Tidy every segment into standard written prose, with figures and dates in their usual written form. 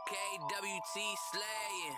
KWT slaying.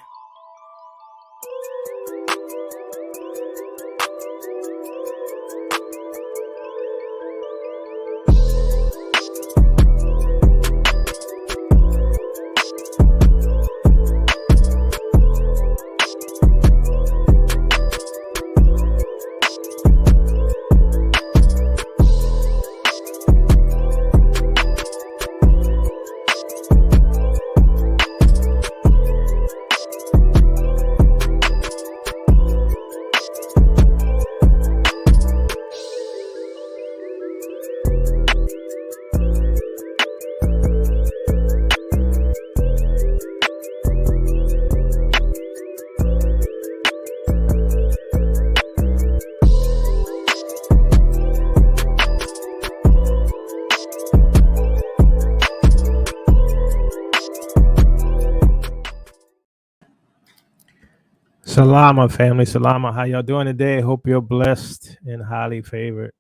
Salama, family. Salama. How y'all doing today? Hope you're blessed and highly favored.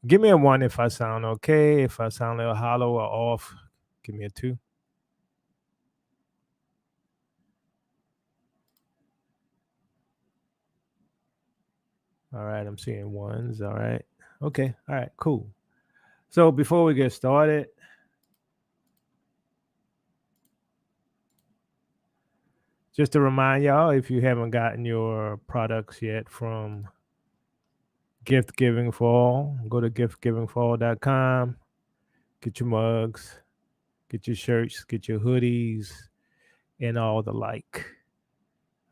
Give me a 1 if I sound okay. If I sound a little hollow or off, give me a 2. All right, I'm seeing 1s. All right. Okay. All right, cool. So before we get started, just to remind y'all, if you haven't gotten your products yet from Gift Giving for All, go to giftgivingforall.com, get your mugs, get your shirts, get your hoodies, and all the like.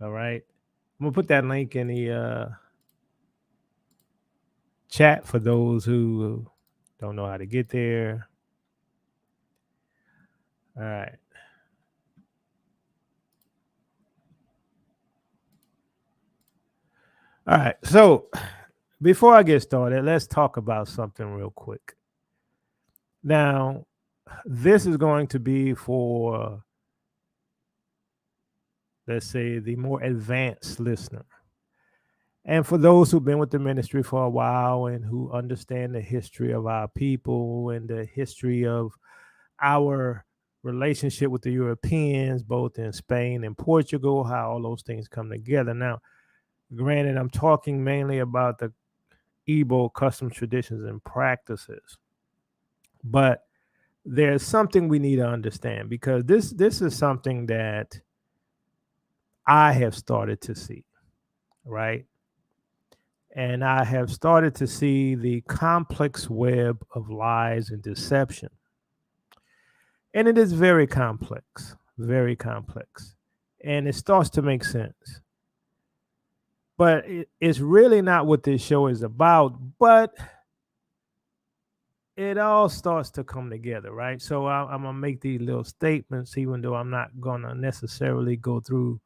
All right. I'm going to put that link in the chat for those who don't know how to get there. All right. All right. So before I get started, let's talk about something real quick. Now, this is going to be for, let's say, the more advanced listener. And for those who've been with the ministry for a while and who understand the history of our people and the history of our relationship with the Europeans, both in Spain and Portugal, how all those things come together. Now, granted, I'm talking mainly about the Igbo customs, traditions, and practices, but there's something we need to understand, because this is something that I have started to see, right? And I have started to see the complex web of lies and deception. And it is very complex, very complex. And it starts to make sense. But it's really not what this show is about, but it all starts to come together, right? So I'm going to make these little statements, even though I'm not going to necessarily go through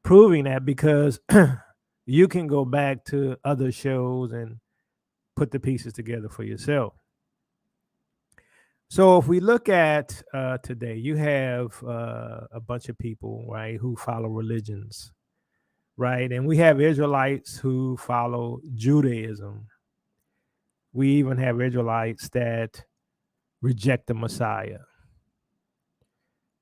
proving that, because you can go back to other shows and put the pieces together for yourself. So if we look at today, you have a bunch of people, right, who follow religions, right? And we have Israelites who follow Judaism. We even have Israelites that reject the Messiah.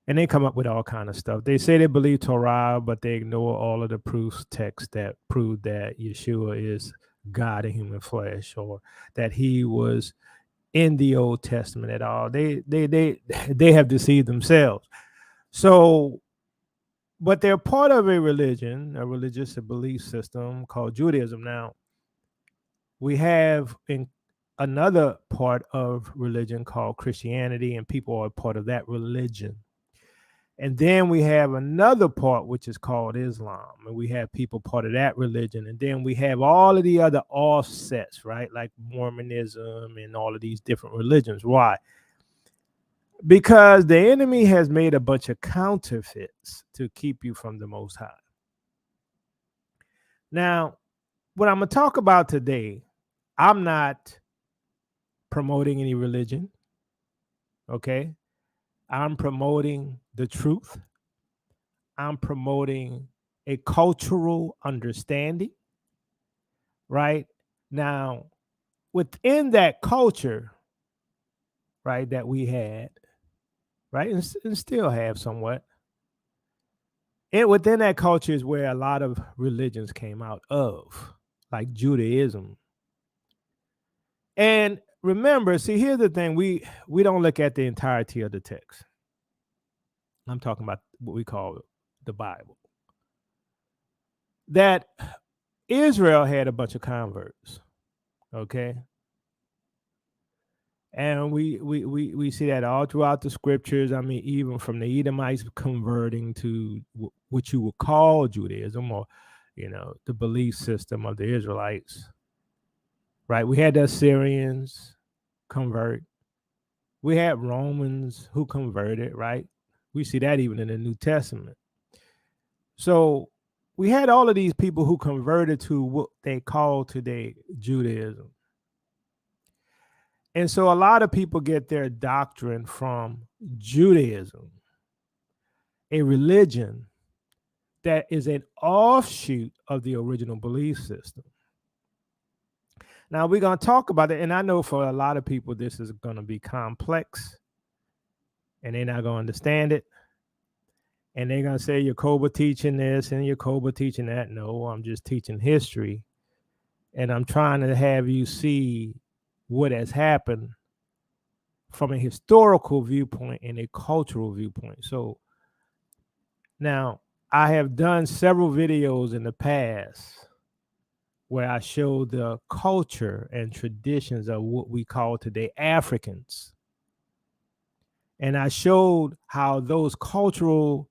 And they come up with all kind of stuff. They say they believe Torah, but they ignore all of the proofs, texts that prove that Yeshua is God in human flesh, or that he was in the Old Testament at all. They have deceived themselves. So, but they're part of a religion, a religious belief system called Judaism. Now, we have in another part of religion called Christianity, and people are part of that religion. And then we have another part, which is called Islam. And we have people part of that religion. And then we have all of the other offsets, right? Like Mormonism and all of these different religions. Why? Because the enemy has made a bunch of counterfeits to keep you from the Most High. Now, what I'm going to talk about today, I'm not promoting any religion, okay? I'm promoting the truth. I'm promoting a cultural understanding, right? Now, within that culture, right, that we had, right? And still have somewhat. And within that culture is where a lot of religions came out of, like Judaism. And remember, see, here's the thing: we don't look at the entirety of the text. I'm talking about what we call the Bible. That Israel had a bunch of converts, okay? And we see that all throughout the scriptures. I mean, even from the Edomites converting to what you would call Judaism, or the belief system of the Israelites, right? We had the Assyrians convert. We had Romans who converted, right? We see that even in the New Testament. So we had all of these people who converted to what they call today Judaism. And so a lot of people get their doctrine from Judaism, a religion that is an offshoot of the original belief system. Now we're going to talk about it, and I know for a lot of people this is going to be complex, and they're not going to understand it. And they're going to say, Yacoba teaching this and Yacoba teaching that. No, I'm just teaching history. And I'm trying to have you see what has happened from a historical viewpoint and a cultural viewpoint. So now I have done several videos in the past where I show the culture and traditions of what we call today Africans. And I showed how those cultural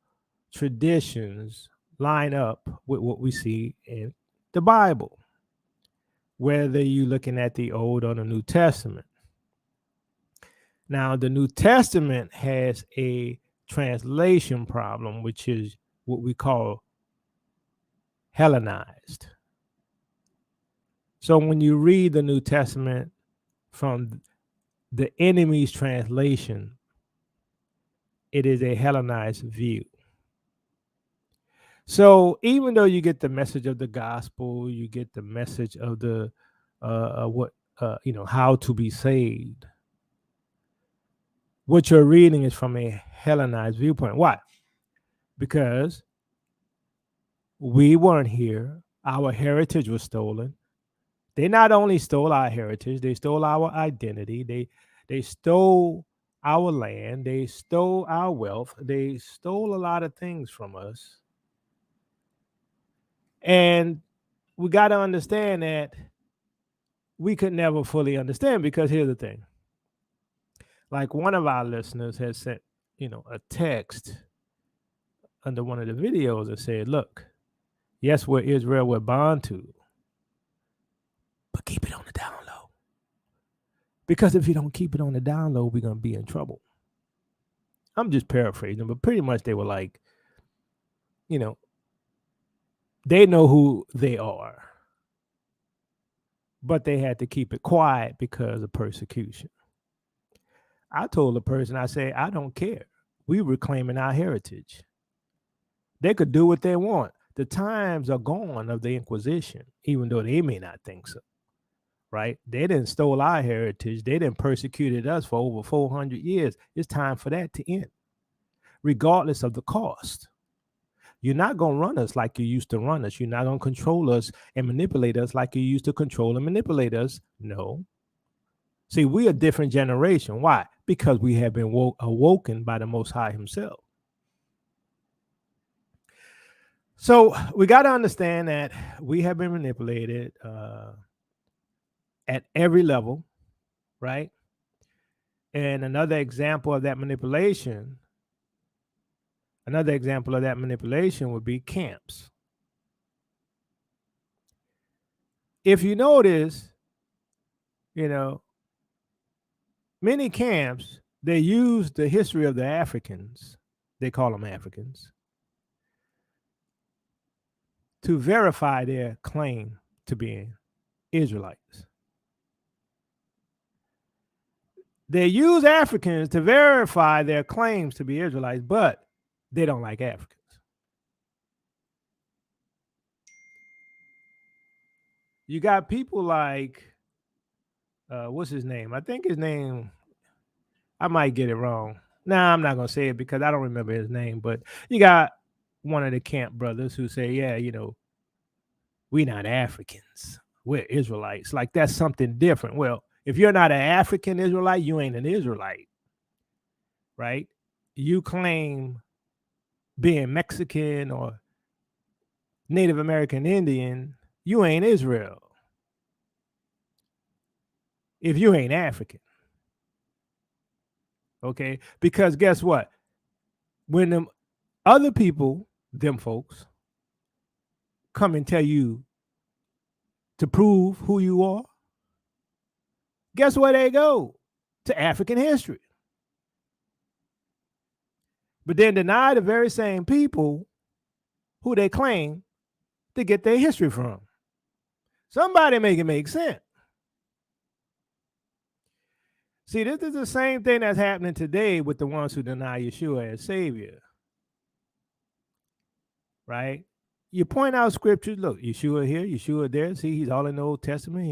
traditions line up with what we see in the Bible, whether you're looking at the Old or the New Testament. Now, the New Testament has a translation problem, which is what we call Hellenized. So when you read the New Testament from the enemy's translation, it is a Hellenized view. So even though you get the message of the gospel, you get the message of the how to be saved. What you're reading is from a Hellenized viewpoint. Why? Because we weren't here. Our heritage was stolen. They not only stole our heritage, they stole our identity. They stole our land. They stole our wealth. They stole a lot of things from us. And we got to understand that we could never fully understand, because here's the thing. Like one of our listeners has sent, a text under one of the videos that said, look, yes, we're Israel, we're bound to, but keep it on the down low. Because if you don't keep it on the down low, we're going to be in trouble. I'm just paraphrasing, but pretty much they were like, they know who they are, but they had to keep it quiet because of persecution. I told the person, I said, I don't care. We reclaiming our heritage. They could do what they want. The times are gone of the Inquisition, even though they may not think so, right? They didn't stole our heritage. They didn't persecuted us for over 400 years. It's time for that to end, regardless of the cost. You're not going to run us like you used to run us. You're not going to control us and manipulate us like you used to control and manipulate us. No. See, we're a different generation. Why? Because we have been awoken by the Most High himself. So we got to understand that we have been manipulated at every level, right? And another example of that manipulation would be camps. If you notice, many camps, they use the history of the Africans, they call them Africans, to verify their claim to being Israelites. They use Africans to verify their claims to be Israelites, but they don't like Africans. You got people like, what's his name? I think his name, I might get it wrong. Nah, I'm not gonna say it because I don't remember his name, but you got one of the camp brothers who say, yeah, we not Africans. We're Israelites. Like that's something different. Well, if you're not an African Israelite, you ain't an Israelite, right? You claim being Mexican or Native American Indian, you ain't Israel if you ain't African. Okay? Because guess what? When them other people, them folks, come and tell you to prove who you are, guess where they go? To African history. But then deny the very same people who they claim to get their history from. Somebody make it make sense. See, this is the same thing that's happening today with the ones who deny Yeshua as Savior, right? You point out scriptures. Look, Yeshua here, Yeshua there. See, he's all in the Old Testament.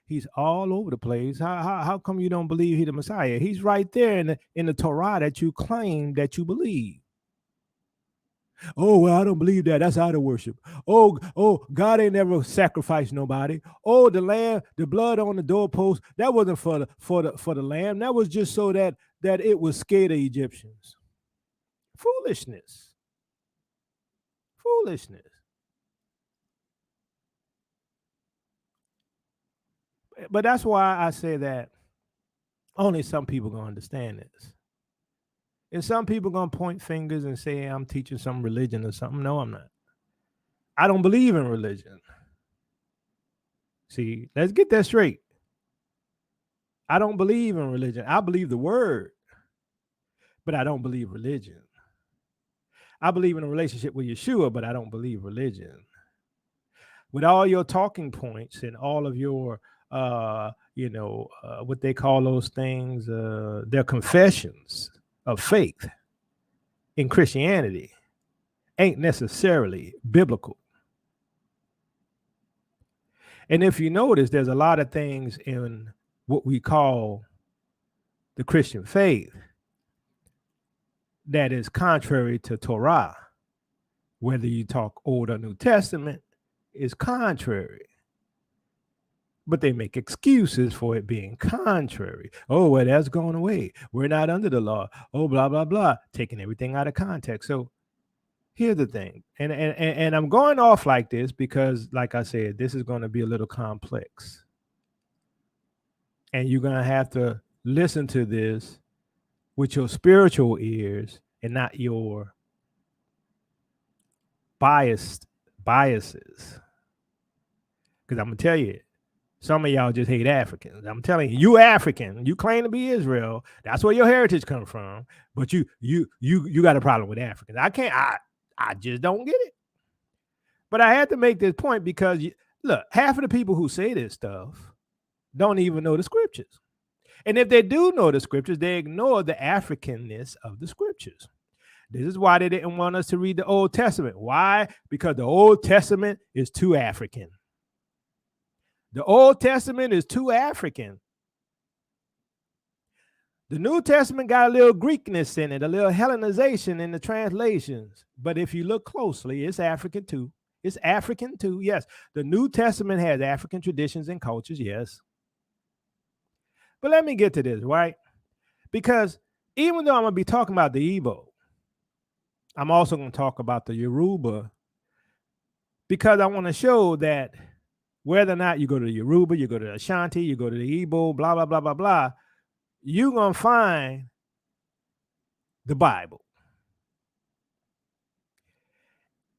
He's all over the place. How come you don't believe he's the Messiah? He's right there in the Torah that you claim that you believe. Oh, well, I don't believe that. That's idol worship. Oh, God ain't never sacrificed nobody. Oh, the lamb, the blood on the doorpost, that wasn't for the lamb. That was just so that it would scare the Egyptians. Foolishness. Foolishness. But that's why I say that only some people gonna understand this. And some people gonna point fingers and say I'm teaching some religion or something. No, I'm not. I don't believe in religion. See, let's get that straight. I don't believe in religion. I believe the word, but I don't believe religion. I believe in a relationship with Yeshua, but I don't believe religion. With all your talking points and all of your, what they call those things, their confessions of faith in Christianity ain't necessarily biblical. And if you notice, there's a lot of things in what we call the Christian faith that is contrary to Torah. Whether you talk Old or New Testament, is contrary. But they make excuses for it being contrary. Oh, well, that's going away. We're not under the law. Oh, blah, blah, blah. Taking everything out of context. So here's the thing. And I'm going off like this because, like I said, this is going to be a little complex. And you're going to have to listen to this with your spiritual ears and not your biases. Because I'm going to tell you, some of y'all just hate Africans. I'm telling you, you African, you claim to be Israel. That's where your heritage comes from. But you got a problem with Africans. I just don't get it. But I had to make this point because look, half of the people who say this stuff don't even know the scriptures. And if they do know the scriptures, they ignore the Africanness of the scriptures. This is why they didn't want us to read the Old Testament. Why? Because the Old Testament is too African. The Old Testament is too African. The New Testament got a little Greekness in it, a little Hellenization in the translations. But if you look closely, it's African too. It's African too. Yes, the New Testament has African traditions and cultures. Yes. But let me get to this, right? Because even though I'm going to be talking about the Igbo, I'm also going to talk about the Yoruba because I want to show that whether or not you go to the Yoruba, you go to the Ashanti, you go to the Igbo, blah, blah, blah, blah, blah, you're going to find the Bible.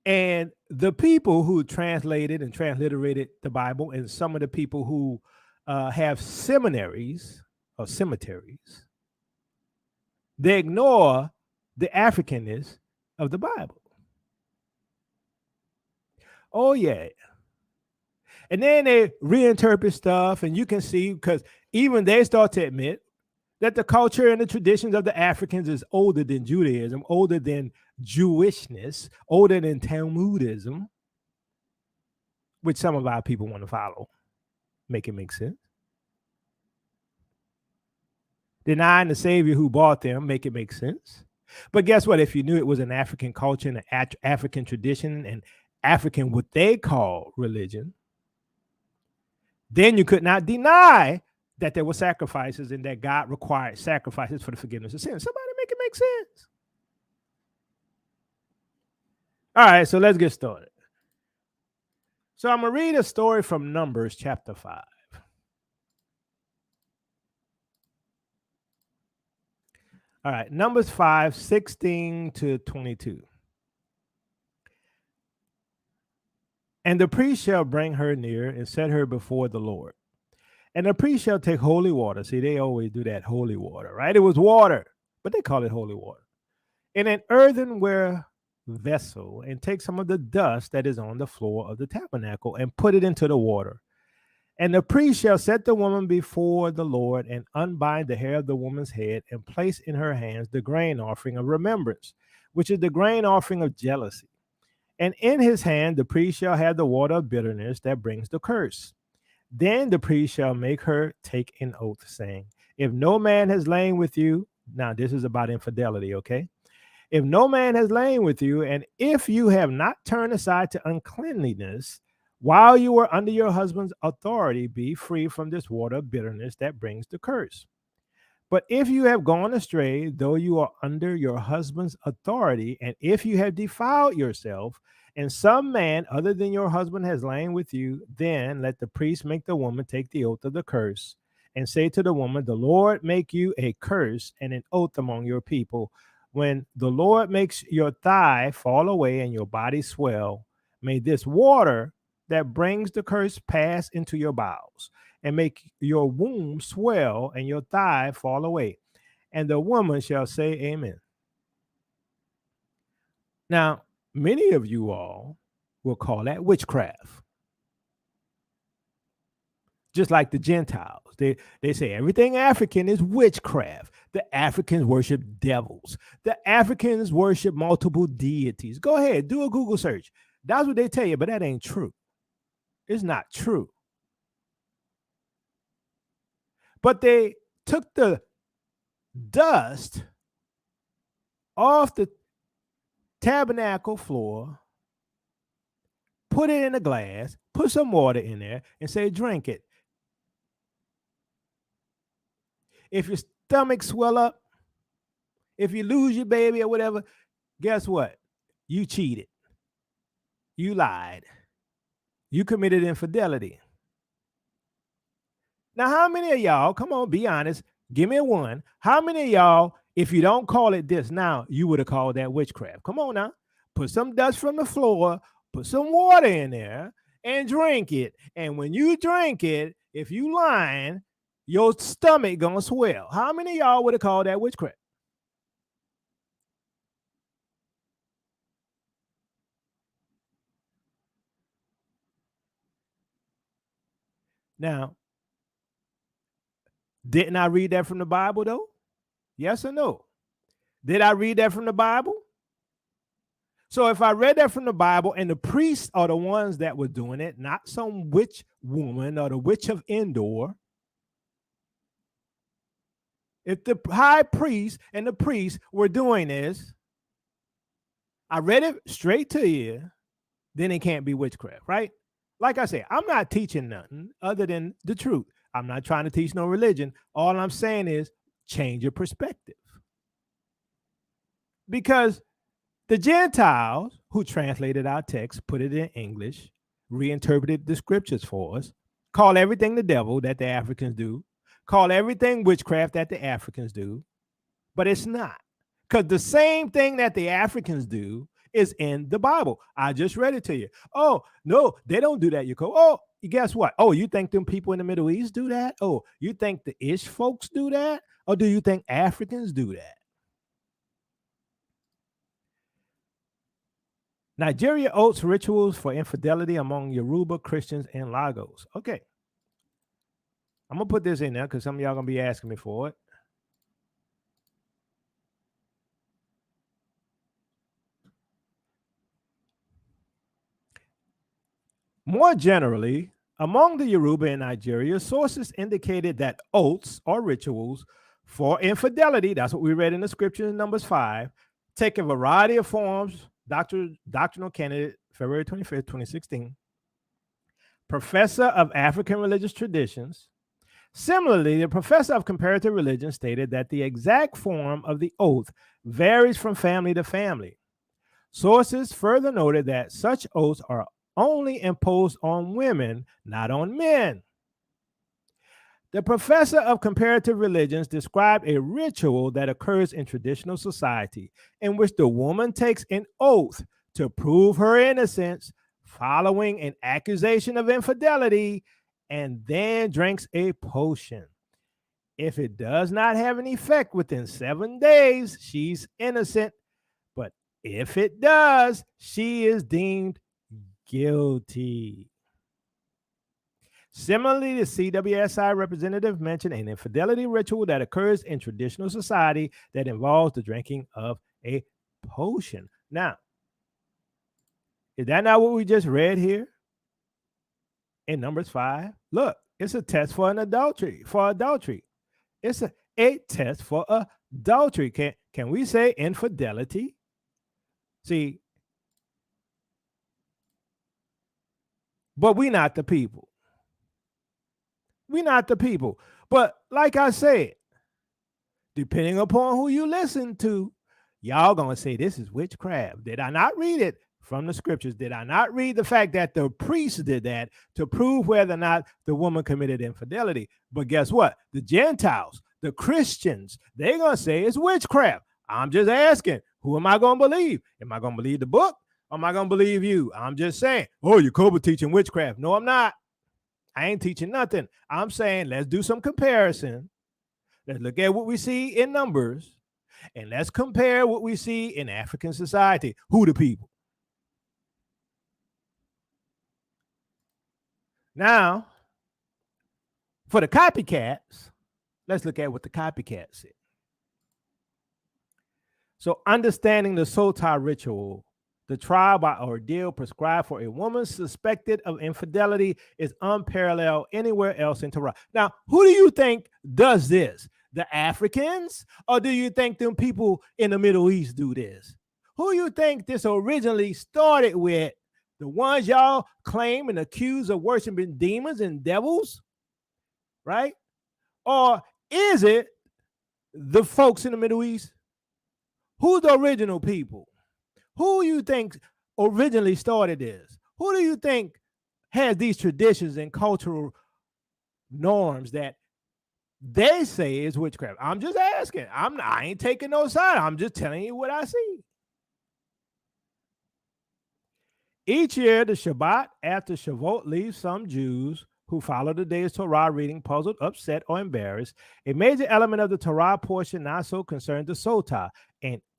And the people who translated and transliterated the Bible and some of the people who have seminaries or cemeteries, they ignore the Africanness of the Bible. Oh, yeah. And then they reinterpret stuff, and you can see, because even they start to admit that the culture and the traditions of the Africans is older than Judaism, older than Jewishness, older than Talmudism, which some of our people want to follow. Make it make sense. Denying the Savior who bought them make it make sense. But guess what? If you knew it was an African culture and an African tradition and African what they call religion, then you could not deny that there were sacrifices and that God required sacrifices for the forgiveness of sins. Somebody make it make sense. All right, so let's get started. So I'm going to read a story from Numbers chapter 5. All right, Numbers 5, 16 to 22. And the priest shall bring her near and set her before the Lord. And the priest shall take holy water. See, they always do that holy water, right? It was water, but they call it holy water. In an earthenware vessel, and take some of the dust that is on the floor of the tabernacle and put it into the water. And the priest shall set the woman before the Lord and unbind the hair of the woman's head and place in her hands the grain offering of remembrance, which is the grain offering of jealousy. And in his hand the priest shall have the water of bitterness that brings the curse. Then the priest shall make her take an oath, saying, if no man has lain with you, now this is about infidelity, okay? If no man has lain with you, and if you have not turned aside to uncleanliness, while you are under your husband's authority, be free from this water of bitterness that brings the curse. But if you have gone astray, though you are under your husband's authority, and if you have defiled yourself, and some man other than your husband has lain with you, then let the priest make the woman take the oath of the curse, and say to the woman, the Lord make you a curse and an oath among your people. When the Lord makes your thigh fall away and your body swell, may this water that brings the curse pass into your bowels, and make your womb swell and your thigh fall away. And the woman shall say, amen. Now, many of you all will call that witchcraft. Just like the Gentiles. They say everything African is witchcraft. The Africans worship devils. The Africans worship multiple deities. Go ahead, do a Google search. That's what they tell you, but that ain't true. It's not true. But they took the dust off the tabernacle floor, put it in a glass, put some water in there, and say, drink it. If your stomach swell up, if you lose your baby or whatever, guess what? You cheated. You lied. You committed infidelity. Now, how many of y'all, come on, be honest, give me a one. How many of y'all, if you don't call it this now, you would have called that witchcraft? Come on now. Put some dust from the floor, put some water in there, and drink it. And when you drink it, if you lying, your stomach gonna swell. How many of y'all would have called that witchcraft? Now, didn't I read that from the Bible though? Yes or no? Did I read that from the Bible? So if I read that from the Bible and the priests are the ones that were doing it, not some witch woman or the witch of Endor, if the high priest and the priests were doing this, I read it straight to you, then it can't be witchcraft, right? Like I said, I'm not teaching nothing other than the truth. I'm not trying to teach no religion. All I'm saying is change your perspective. Because the Gentiles who translated our text, put it in English, reinterpreted the scriptures for us, call everything the devil that the Africans do, call everything witchcraft that the Africans do, but it's not. Because the same thing that the Africans do is in the Bible. I just read it to you. Oh, no, they don't do that, Yako. Oh, guess what? Oh, you think them people in the Middle East do that? Oh, you think the Ish folks do that? Or do you think Africans do that? Nigeria oaths rituals for infidelity among Yoruba Christians in Lagos. Okay. I'm going to put this in there because some of y'all going to be asking me for it. More generally, among the Yoruba in Nigeria, sources indicated that oaths or rituals for infidelity, that's what we read in the scripture in Numbers 5, take a variety of forms. Doctrinal candidate, February 25th, 2016. Professor of African religious traditions. Similarly, the professor of comparative religion stated that the exact form of the oath varies from family to family. Sources further noted that such oaths are only imposed on women, not on men. The professor of comparative religions described a ritual that occurs in traditional society in which the woman takes an oath to prove her innocence following an accusation of infidelity and then drinks a potion. If it does not have an effect within 7 days, she's innocent. But if it does, she is deemed guilty. Similarly, the CWSI representative mentioned an infidelity ritual that occurs in traditional society that involves the drinking of a potion. Now, is that not what we just read here in Numbers 5? Look, it's a test for adultery. It's a test for adultery. Can we say infidelity? See, but we not the people. We're not the people. But like I said, depending upon who you listen to, y'all gonna say this is witchcraft. Did I not read it from the scriptures? Did I not read the fact that the priest did that to prove whether or not the woman committed infidelity? But guess what? The Gentiles, the Christians, they're gonna say it's witchcraft. I'm just asking, who am I gonna believe? Am I gonna believe the book? Or am I gonna believe you? I'm just saying, oh, Jacoba teaching witchcraft. No, I'm not. I ain't teaching nothing. I'm saying let's do some comparison. Let's look at what we see in Numbers, and let's compare what we see in African society. Who the people? Now, for the copycats, let's look at what the copycats said. So, understanding the Sotah ritual, the trial by ordeal prescribed for a woman suspected of infidelity is unparalleled anywhere else in Torah. Now, who do you think does this? The Africans? Or do you think them people in the Middle East do this? Who do you think this originally started with? The ones y'all claim and accuse of worshiping demons and devils? Right? Or is it the folks in the Middle East? Who's the original people? Who do you think originally started this? Who do you think has these traditions and cultural norms that they say is witchcraft? I'm just asking. I ain't taking no side. I'm just telling you what I see. Each year, the Shabbat after Shavuot leaves some Jews who follow the day's Torah reading puzzled, upset, or embarrassed. A major element of the Torah portion not so concerned the Sotah,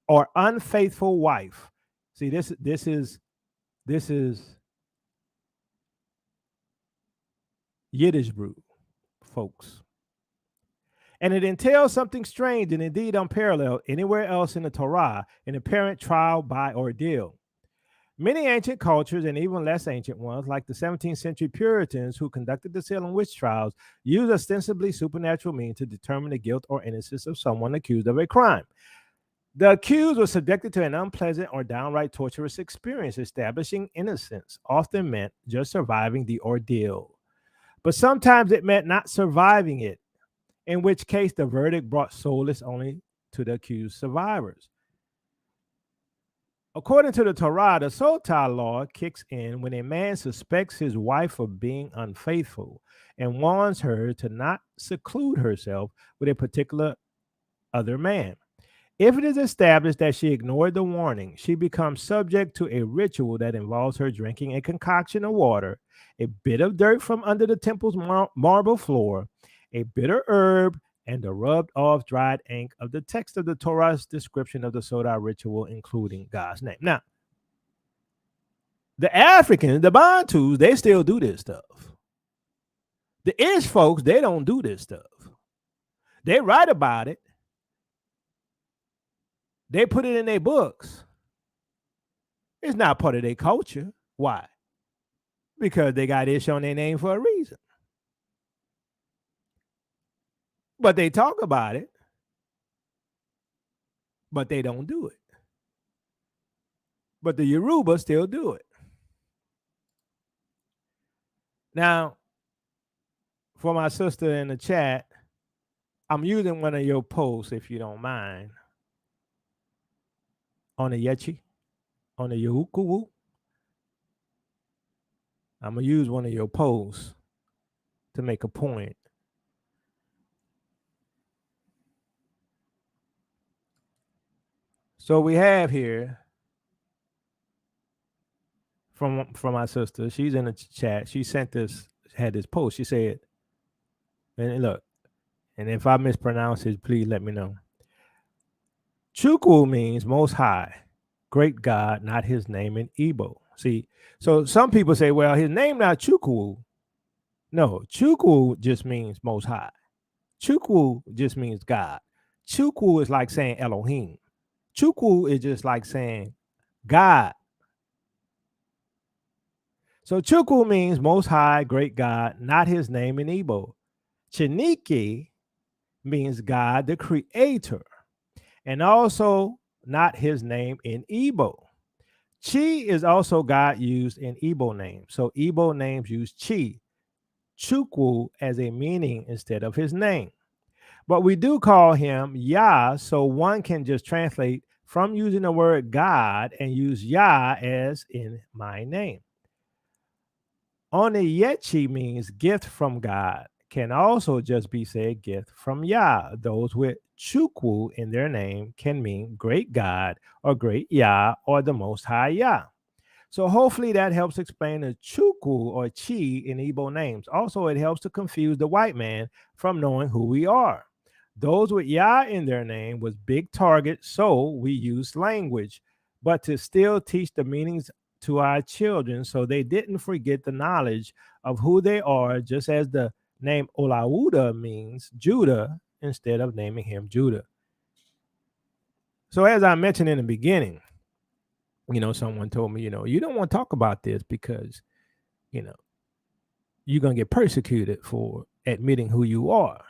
or unfaithful wife. See, this is Yiddish brew, folks. And it entails something strange and indeed unparalleled anywhere else in the Torah, an apparent trial by ordeal. Many ancient cultures, and even less ancient ones, like the 17th century Puritans who conducted the Salem witch trials, used ostensibly supernatural means to determine the guilt or innocence of someone accused of a crime. The accused was subjected to an unpleasant or downright torturous experience. Establishing innocence often meant just surviving the ordeal, but sometimes it meant not surviving it, in which case the verdict brought solace only to the accused survivors. According to the Torah, the Sotah law kicks in when a man suspects his wife of being unfaithful and warns her to not seclude herself with a particular other man. If it is established that she ignored the warning, she becomes subject to a ritual that involves her drinking a concoction of water, a bit of dirt from under the temple's marble floor, a bitter herb, and the rubbed off dried ink of the text of the Torah's description of the Sotah ritual, including God's name. Now, the Africans, the Bantus, they still do this stuff. The Ish folks, they don't do this stuff. They write about it. They put it in their books. It's not part of their culture. Why? Because they got Ish on their name for a reason. But they talk about it. but they don't do it. But the Yoruba still do it. Now, for my sister in the chat, I'm using one of your posts, if you don't mind, on the Yechi, on the Yahukuwu. I'm going to use one of your posts to make a point. So we have here from my sister. She's in the chat. She sent this, had this post. She said, and look, and if I mispronounce it, please let me know. Chukwu means most high, great God, not his name in Igbo. See, so some people say, well, his name not Chukwu. No, Chukwu just means most high. Chukwu just means God. Chukwu is like saying Elohim. Chukwu is just like saying God. So Chukwu means most high, great God, not his name in Igbo. Chineke means God, the creator, and also not his name in Igbo. Chi is also God used in Igbo names. So Igbo names use Chi, Chukwu, as a meaning instead of his name. But we do call him Yah, so one can just translate from using the word God and use Yah as in my name. Onyetchi means gift from God, can also just be said gift from Yah. Those with Chukwu in their name can mean great God or great Yah or the Most High Yah. So hopefully that helps explain the Chukwu or Chi in Igbo names. Also, it helps to confuse the white man from knowing who we are. Those with Yah in their name was big target, so we use language, but to still teach the meanings to our children so they didn't forget the knowledge of who they are, just as the name Olauda means Judah instead of naming him Judah. So as I mentioned in the beginning, someone told me, you don't want to talk about this because, you're going to get persecuted for admitting who you are.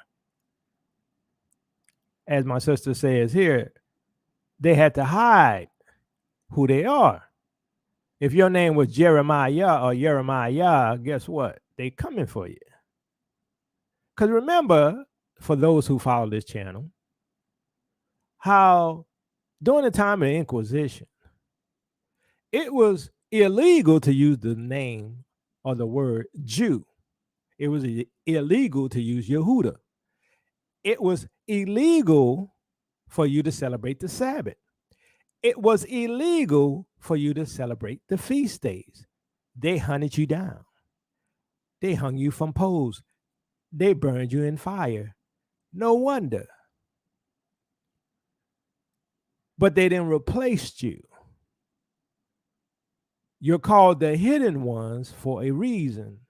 As my sister says here, they had to hide who they are. If your name was Jeremiah or Jeremiah, guess what? They coming for you. Because remember, for those who follow this channel, how during the time of the Inquisition, it was illegal to use the name or the word Jew. It was illegal to use Yehuda. It was illegal for you to celebrate the Sabbath. It was illegal for you to celebrate the feast days. They hunted you down. They hung you from poles. They burned you in fire. No wonder. But they didn't replace you. You're called the hidden ones for a reason.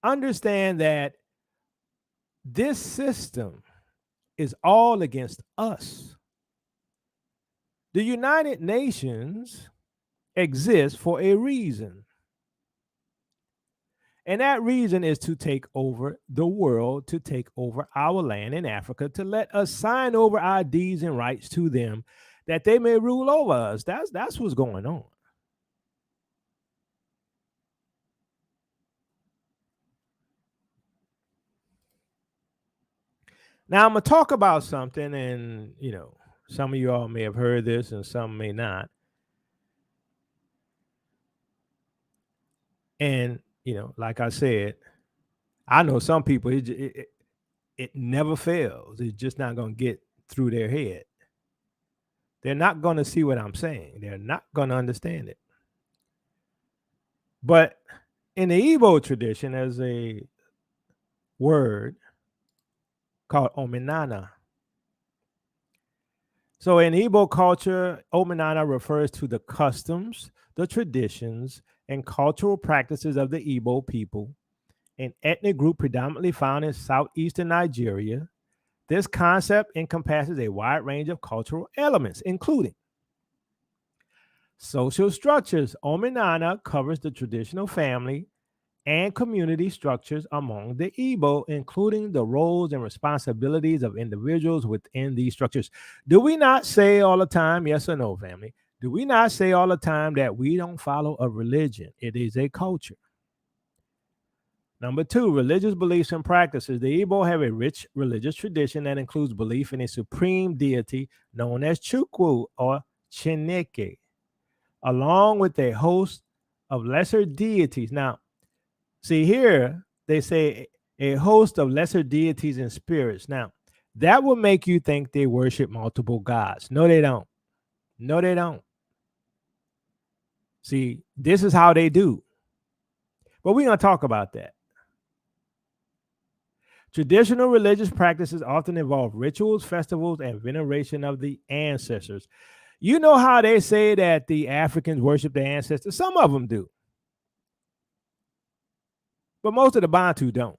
Understand that this system is all against us. The United Nations exists for a reason. And that reason is to take over the world, to take over our land in Africa, to let us sign over our deeds and rights to them, that they may rule over us. That's what's going on. Now I'm going to talk about something, and some of you all may have heard this and some may not. And like I said, I know some people, it never fails. It's just not going to get through their head. They're not going to see what I'm saying. They're not going to understand it. But in the Igbo tradition, there's a word called omenana. So in Igbo culture, omenana refers to the customs, the traditions, and cultural practices of the Igbo people, an ethnic group predominantly found in southeastern Nigeria. This concept encompasses a wide range of cultural elements, including social structures. Omenana covers the traditional family and community structures among the Igbo, including the roles and responsibilities of individuals within these structures. Do we not say all the time, yes or no, family? Do we not say all the time that we don't follow a religion? It is a culture. Number two, religious beliefs and practices. The Igbo have a rich religious tradition that includes belief in a supreme deity known as Chukwu or Chineke, along with a host of lesser deities. Now, see here, they say a host of lesser deities and spirits. Now, that will make you think they worship multiple gods. No, they don't. No, they don't. See, this is how they do. But we're going to talk about that. Traditional religious practices often involve rituals, festivals, and veneration of the ancestors. You know how they say that the Africans worship their ancestors? Some of them do. But most of the Bantu don't.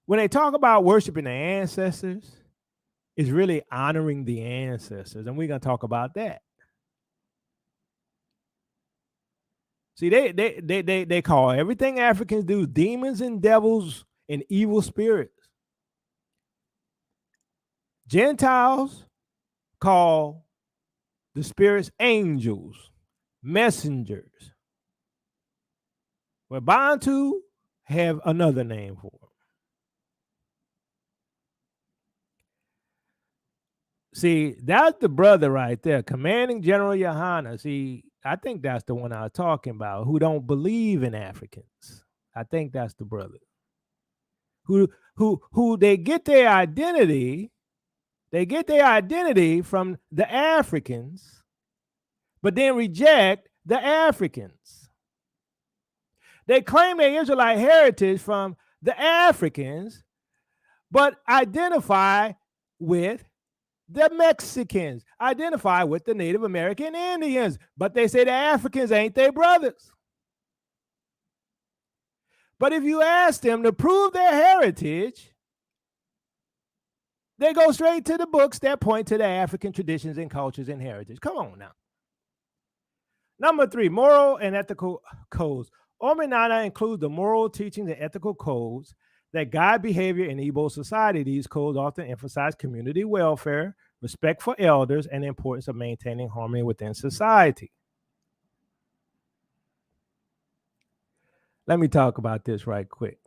When they talk about worshiping the ancestors, it's really honoring the ancestors. And we're going to talk about that. See, they call everything Africans do demons and devils and evil spirits. Gentiles call the spirits angels, messengers. Well, Bantu have another name for them. See, that's the brother right there, Commanding General Yohana. See, I think that's the one I was talking about, who don't believe in Africans. I think that's the brother. Who they get their identity, from the Africans, but then reject the Africans. They claim their Israelite heritage from the Africans, but identify with the Mexicans, identify with the Native American Indians, but they say the Africans ain't their brothers. But if you ask them to prove their heritage, they go straight to the books that point to the African traditions and cultures and heritage. Come on now. Number three, moral and ethical codes. Omenana includes the moral teachings and ethical codes that guide behavior in Igbo society. These codes often emphasize community welfare, respect for elders, and the importance of maintaining harmony within society. Let me talk about this right quick.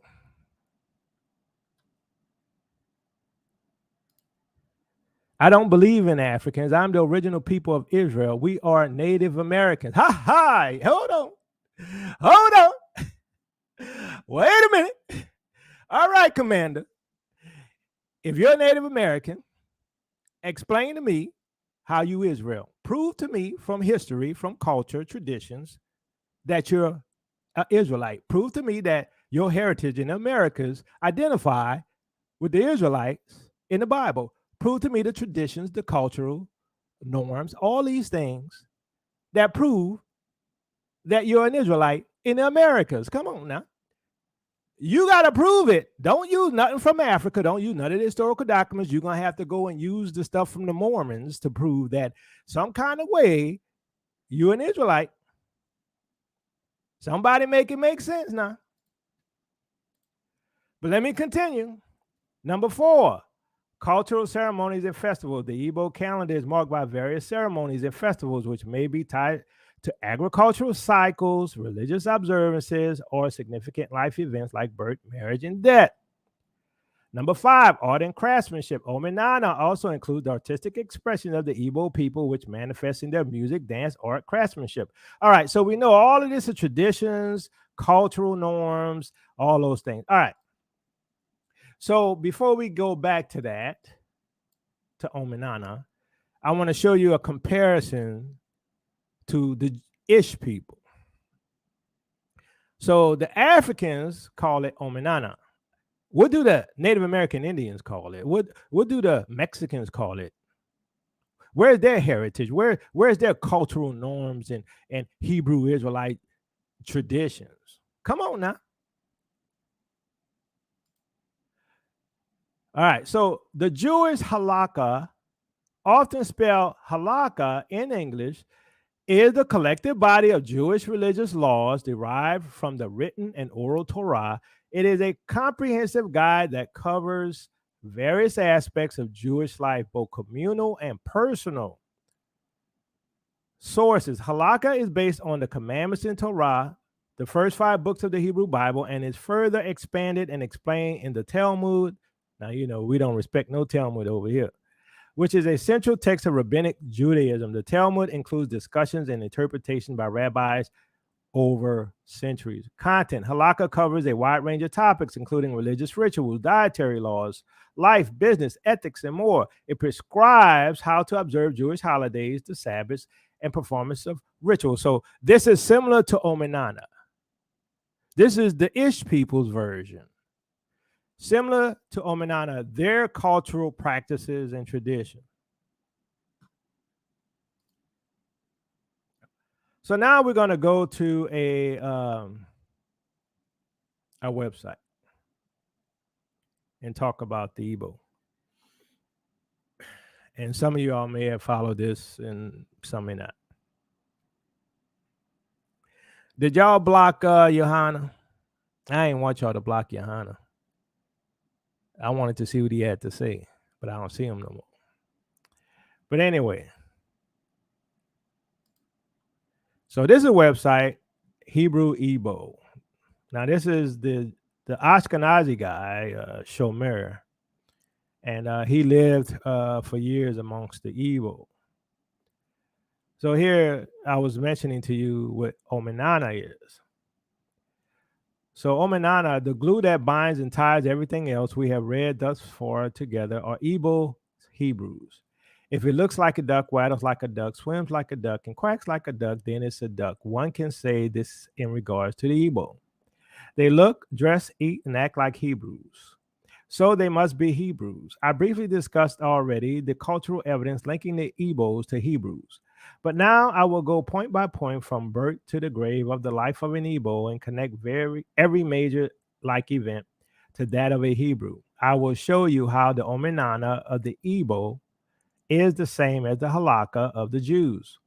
I don't believe in Africans. I'm the original people of Israel. We are Native Americans. Ha ha! Hold on. Wait a minute. All right, Commander. If you're a Native American, explain to me how you Israel. Prove to me from history, from culture, traditions, that you're an Israelite. Prove to me that your heritage in the Americas identify with the Israelites in the Bible. Prove to me the traditions, the cultural norms, all these things that prove that you're an Israelite in the Americas. Come on now. You got to prove it. Don't use nothing from Africa. Don't use none of the historical documents. You're going to have to go and use the stuff from the Mormons to prove that some kind of way you're an Israelite. Somebody make it make sense now. But let me continue. Number four, cultural ceremonies and festivals. The Igbo calendar is marked by various ceremonies and festivals, which may be tied to agricultural cycles, religious observances, or significant life events like birth, marriage, and death. Number five, art and craftsmanship. Omenana also includes the artistic expression of the Igbo people, which manifests in their music, dance, art, craftsmanship. All right, so we know all of this are traditions, cultural norms, all those things. All right. So before we go back to that, to Omenana, I want to show you a comparison to the Ish people. So the Africans call it Omenana. What do the Native American Indians call it? What do the Mexicans call it? Where's their heritage? Where's their cultural norms and Hebrew Israelite traditions? Come on now. All right, so the Jewish halakha, often spelled halakha in English, is the collective body of Jewish religious laws derived from the written and oral Torah. It is a comprehensive guide that covers various aspects of Jewish life, both communal and personal. Sources: Halakha is based on the commandments in Torah, the first 5 books of the Hebrew Bible, and is further expanded and explained in the Talmud. Now, we don't respect no Talmud over here, which is a central text of rabbinic Judaism. The Talmud includes discussions and interpretation by rabbis over centuries. Content: Halakha covers a wide range of topics, including religious rituals, dietary laws, life, business, ethics, and more. It prescribes how to observe Jewish holidays, the Sabbaths, and performance of rituals. So this is similar to Omenana. This is the Ish people's version. Similar to Omenana, their cultural practices and tradition. So now we're going to go to a website and talk about the Igbo. And some of y'all may have followed this and some may not. Did y'all block Johanna? I ain't want y'all to block Johanna. I wanted to see what he had to say, but I don't see him no more. But anyway, so this is a website, Hebrew Igbo. Now this is the Ashkenazi guy, Shomer, and he lived for years amongst the Igbo. So here I was mentioning to you what Omenana is. So Omenana, the glue that binds and ties everything else we have read thus far together, are Igbo Hebrews. If it looks like a duck, waddles like a duck, swims like a duck, and quacks like a duck, then it's a duck. One can say this in regards to the Igbo. They look, dress, eat, and act like Hebrews. So they must be Hebrews. I briefly discussed already the cultural evidence linking the Igbos to Hebrews. But now I will go point by point from birth to the grave of the life of an Igbo and connect every major like event to that of a Hebrew. I will show you how the Omenana of the Igbo is the same as the Halakha of the Jews.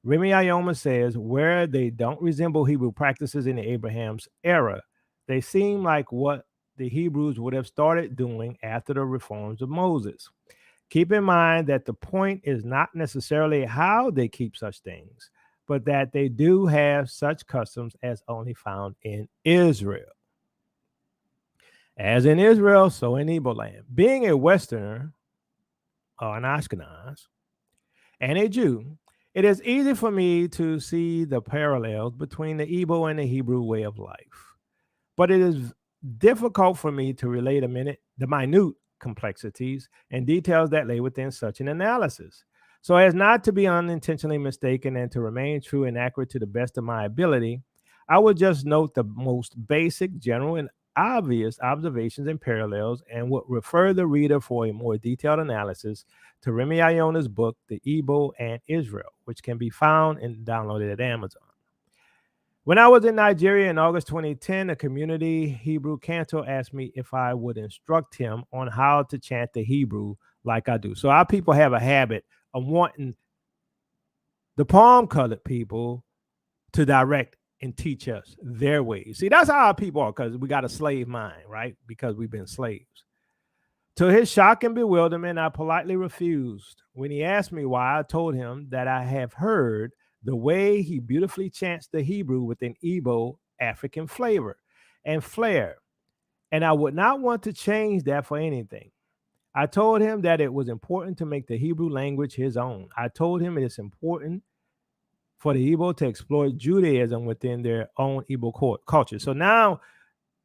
Remy Ayoma says, where they don't resemble Hebrew practices in Abraham's era, they seem like what the Hebrews would have started doing after the reforms of Moses. Keep in mind that the point is not necessarily how they keep such things, but that they do have such customs as only found in Israel. As in Israel, so in Igbo land. Being a Westerner, or an Ashkenaz, and a Jew, it is easy for me to see the parallels between the Igbo and the Hebrew way of life. But it is difficult for me to relate the minute complexities and details that lay within such an analysis, so as not to be unintentionally mistaken and to remain true and accurate to the best of my ability. I will just note the most basic, general, and obvious observations and parallels, and would refer the reader for a more detailed analysis to Remy Ayona's book, The Igbo and Israel, which can be found and downloaded at Amazon. When I was in Nigeria in August 2010, a community Hebrew cantor asked me if I would instruct him on how to chant the Hebrew like I do. So our people have a habit of wanting the palm-colored people to direct and teach us their ways. See, that's how our people are, because we got a slave mind, right? Because we've been slaves. To his shock and bewilderment, I politely refused. When he asked me why, I told him that I have heard the way he beautifully chants the Hebrew with an Igbo African flavor and flair, and I would not want to change that for anything. I told him that it was important to make the Hebrew language his own. I told him it is important for the Igbo to explore Judaism within their own Igbo culture. So now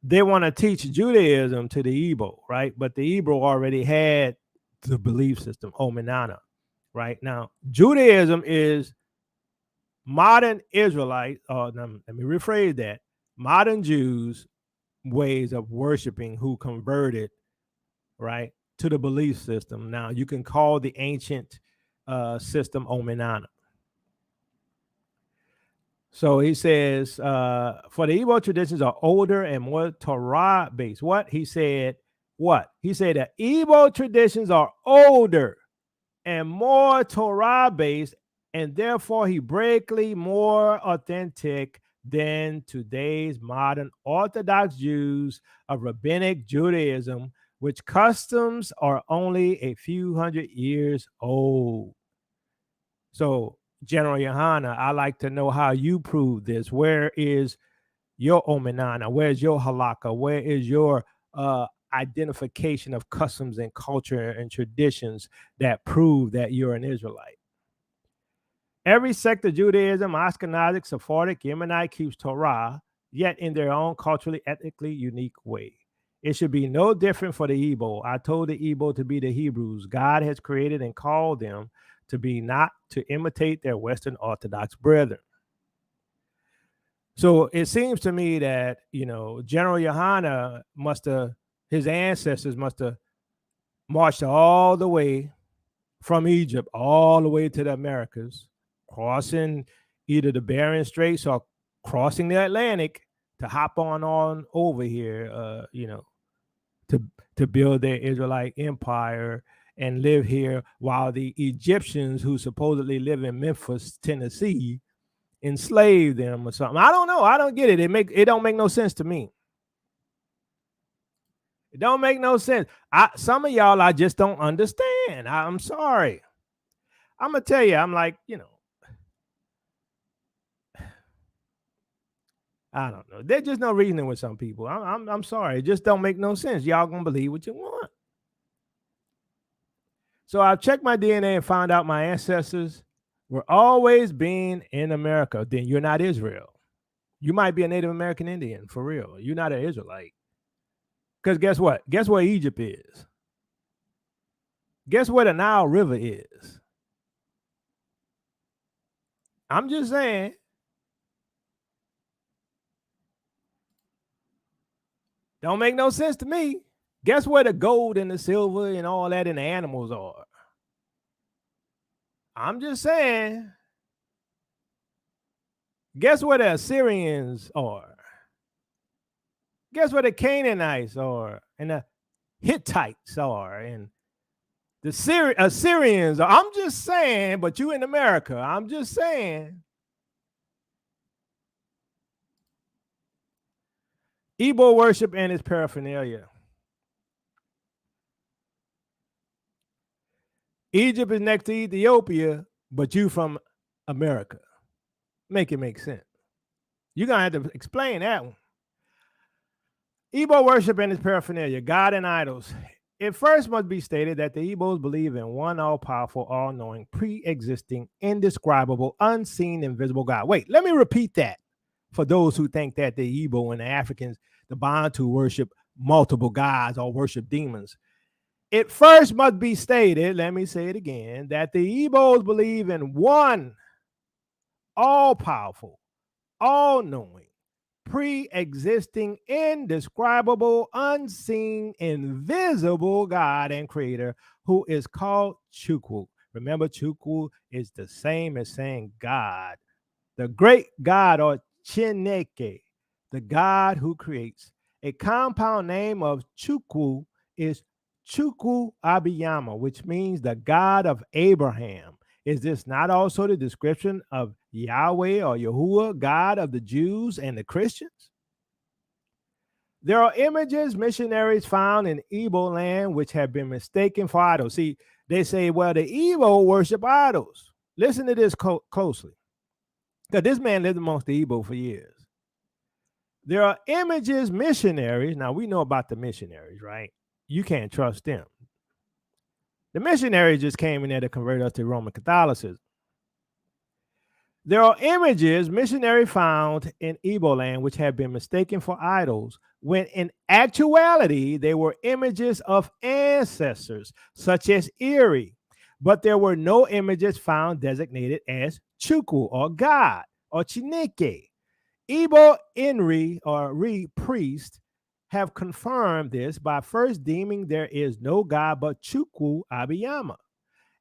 they want to teach Judaism to the Igbo, right? But the Igbo already had the belief system, Omenana, right? Now, Judaism is modern Israelite, let me rephrase that, modern Jews' ways of worshiping who converted, right, to the belief system. Now, you can call the ancient system Omenana. So he says, for the Igbo traditions are older and more Torah-based. What? He said the Igbo traditions are older and more Torah-based and therefore Hebraically more authentic than today's modern Orthodox Jews of Rabbinic Judaism, which customs are only a few hundred years old. So, General Yohana, I like to know how you prove this. Where is your Omenana? Where's your halakha? Where is your identification of customs and culture and traditions that prove that you're an Israelite? Every sect of Judaism, Ashkenazic, Sephardic, Yemenite, keeps Torah, yet in their own culturally, ethnically unique way. It should be no different for the Igbo. I told the Igbo to be the Hebrews. God has created and called them to be, not to imitate their Western Orthodox brethren. So it seems to me that, General Yohana his ancestors must have marched all the way from Egypt all the way to the Americas, crossing either the Bering Straits or crossing the Atlantic to hop on over here, to build their Israelite empire and live here, while the Egyptians, who supposedly live in Memphis, Tennessee, enslaved them or something. I don't know. I don't get it. It don't make no sense to me. It don't make no sense. Some of y'all I just don't understand. I'm sorry. I'm gonna tell you, I'm like, I don't know. There's just no reasoning with some people. I'm sorry. It just don't make no sense. Y'all gonna believe what you want. So I checked my DNA and found out my ancestors were always being in America. Then you're not Israel. You might be a Native American Indian, for real. You're not an Israelite. Because guess what? Guess where Egypt is? Guess where the Nile River is? I'm just saying. Don't make no sense to me. Guess where the gold and the silver and all that and the animals are? I'm just saying. Guess where the Assyrians are? Guess where the Canaanites are? And the Hittites are? And the Assyrians are? I'm just saying, but you in America. I'm just saying. Igbo worship and its paraphernalia. Egypt is next to Ethiopia, but you from America. Make it make sense. You're going to have to explain that one. Igbo worship and its paraphernalia, God and idols. It first must be stated that the Igbos believe in one all-powerful, all-knowing, pre-existing, indescribable, unseen, invisible God. Wait, let me repeat that for those who think that the Igbo and the Africans, the Bantu, worship multiple gods or worship demons. It first must be stated, let me say it again, that the Igbos believe in one all-powerful, all-knowing, pre-existing, indescribable, unseen, invisible God and creator, who is called Chukwu. Remember, Chukwu is the same as saying God. The great God, or Chineke, the God who creates. A compound name of Chukwu is Chukwu Abiyama, which means the God of Abraham. Is this not also the description of Yahweh or Yahuwah, God of the Jews and the Christians? There are images missionaries found in Igbo land which have been mistaken for idols. See, they say, well, the Igbo worship idols. Listen to this closely, because this man lived amongst the Igbo for years. There are images missionaries. Now, we know about the missionaries, right? You can't trust them. The missionaries just came in there to convert us to Roman Catholicism. There are images missionaries found in Igbo land which have been mistaken for idols, when in actuality they were images of ancestors, such as Eri. But there were no images found designated as Chukwu, or God, or Chineke. Igbo Inri, or Ri priest, have confirmed this by first deeming there is no God but Chukwu Abiyama,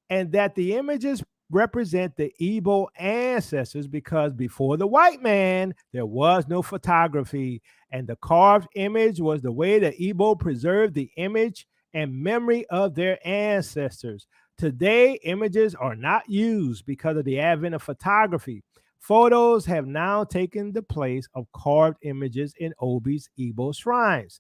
and that the images represent the Igbo ancestors, because before the white man there was no photography, and the carved image was the way the Igbo preserved the image and memory of their ancestors. Today, images are not used because of the advent of photography. Photos have now taken the place of carved images in Obi's Igbo shrines.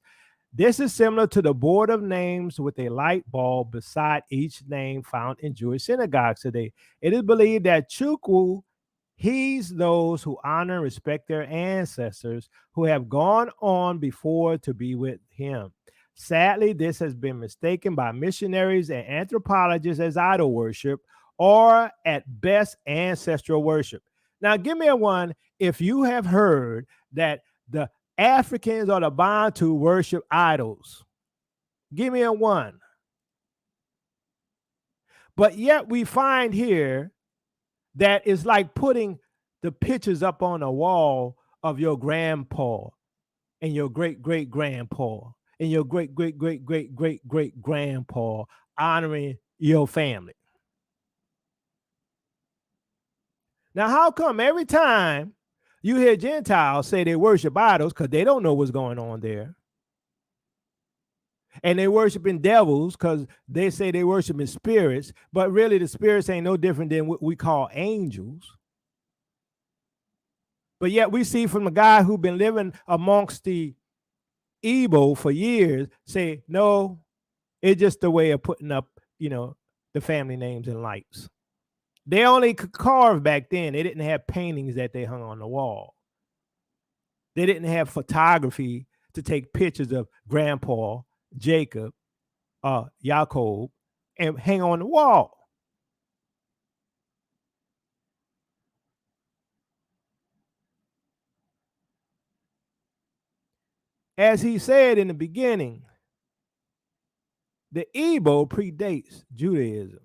This is similar to the board of names with a light bulb beside each name found in Jewish synagogues today. It is believed that Chukwu heeds those who honor and respect their ancestors who have gone on before to be with him. Sadly, this has been mistaken by missionaries and anthropologists as idol worship or at best ancestral worship. Now, give me a one if you have heard that the Africans or the Bantu worship idols. Give me a one. But yet we find here that it's like putting the pictures up on a wall of your grandpa and your great great grandpa and your great great great great great great grandpa honoring your family. Now, how come every time you hear Gentiles say they worship idols because they don't know what's going on there? And they worshiping devils because they say they worshiping spirits, but really the spirits ain't no different than what we call angels. But yet we see from the guy who's been living amongst the Igbo for years say, no, it's just a way of putting up, the family names and lights. They only could carve back then. They didn't have paintings that they hung on the wall. They didn't have photography to take pictures of Grandpa, Jacob, Yaakov, and hang on the wall. As he said in the beginning, the Igbo predates Judaism.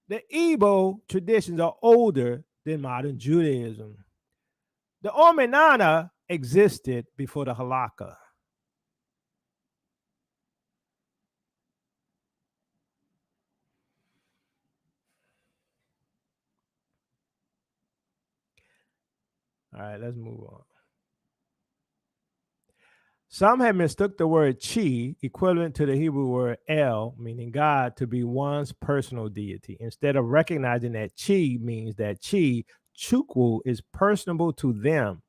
The Igbo traditions are older than modern Judaism. The Omenana existed before the Halakha. All right, let's move on. Some have mistook the word chi, equivalent to the Hebrew word El, meaning God, to be one's personal deity, instead of recognizing that chi means that chi, Chukwu, is personable to them.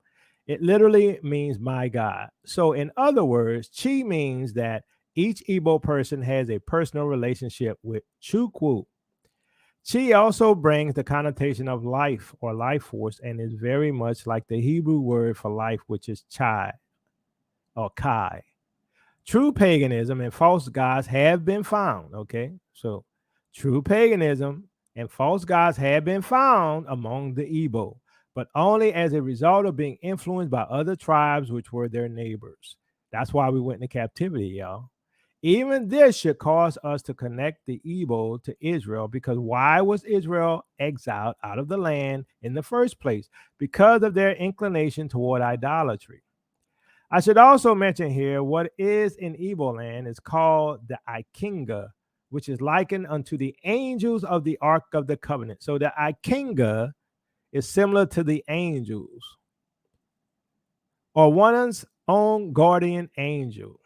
It literally means my God. So, in other words, chi means that each Igbo person has a personal relationship with Chukwu. Chi also brings the connotation of life or life force and is very much like the Hebrew word for life, which is chai or kai. True paganism and false gods have been found. Okay, so true paganism and false gods have been found among the Igbo, but only as a result of being influenced by other tribes which were their neighbors. That's why we went into captivity, y'all. Even this should cause us to connect the Igbo to Israel, because why was Israel exiled out of the land in the first place? Because of their inclination toward idolatry. I should also mention here what is in Igbo land is called the Ikenga, which is likened unto the angels of the Ark of the Covenant. So the Ikenga is similar to the angels or one's own guardian angel.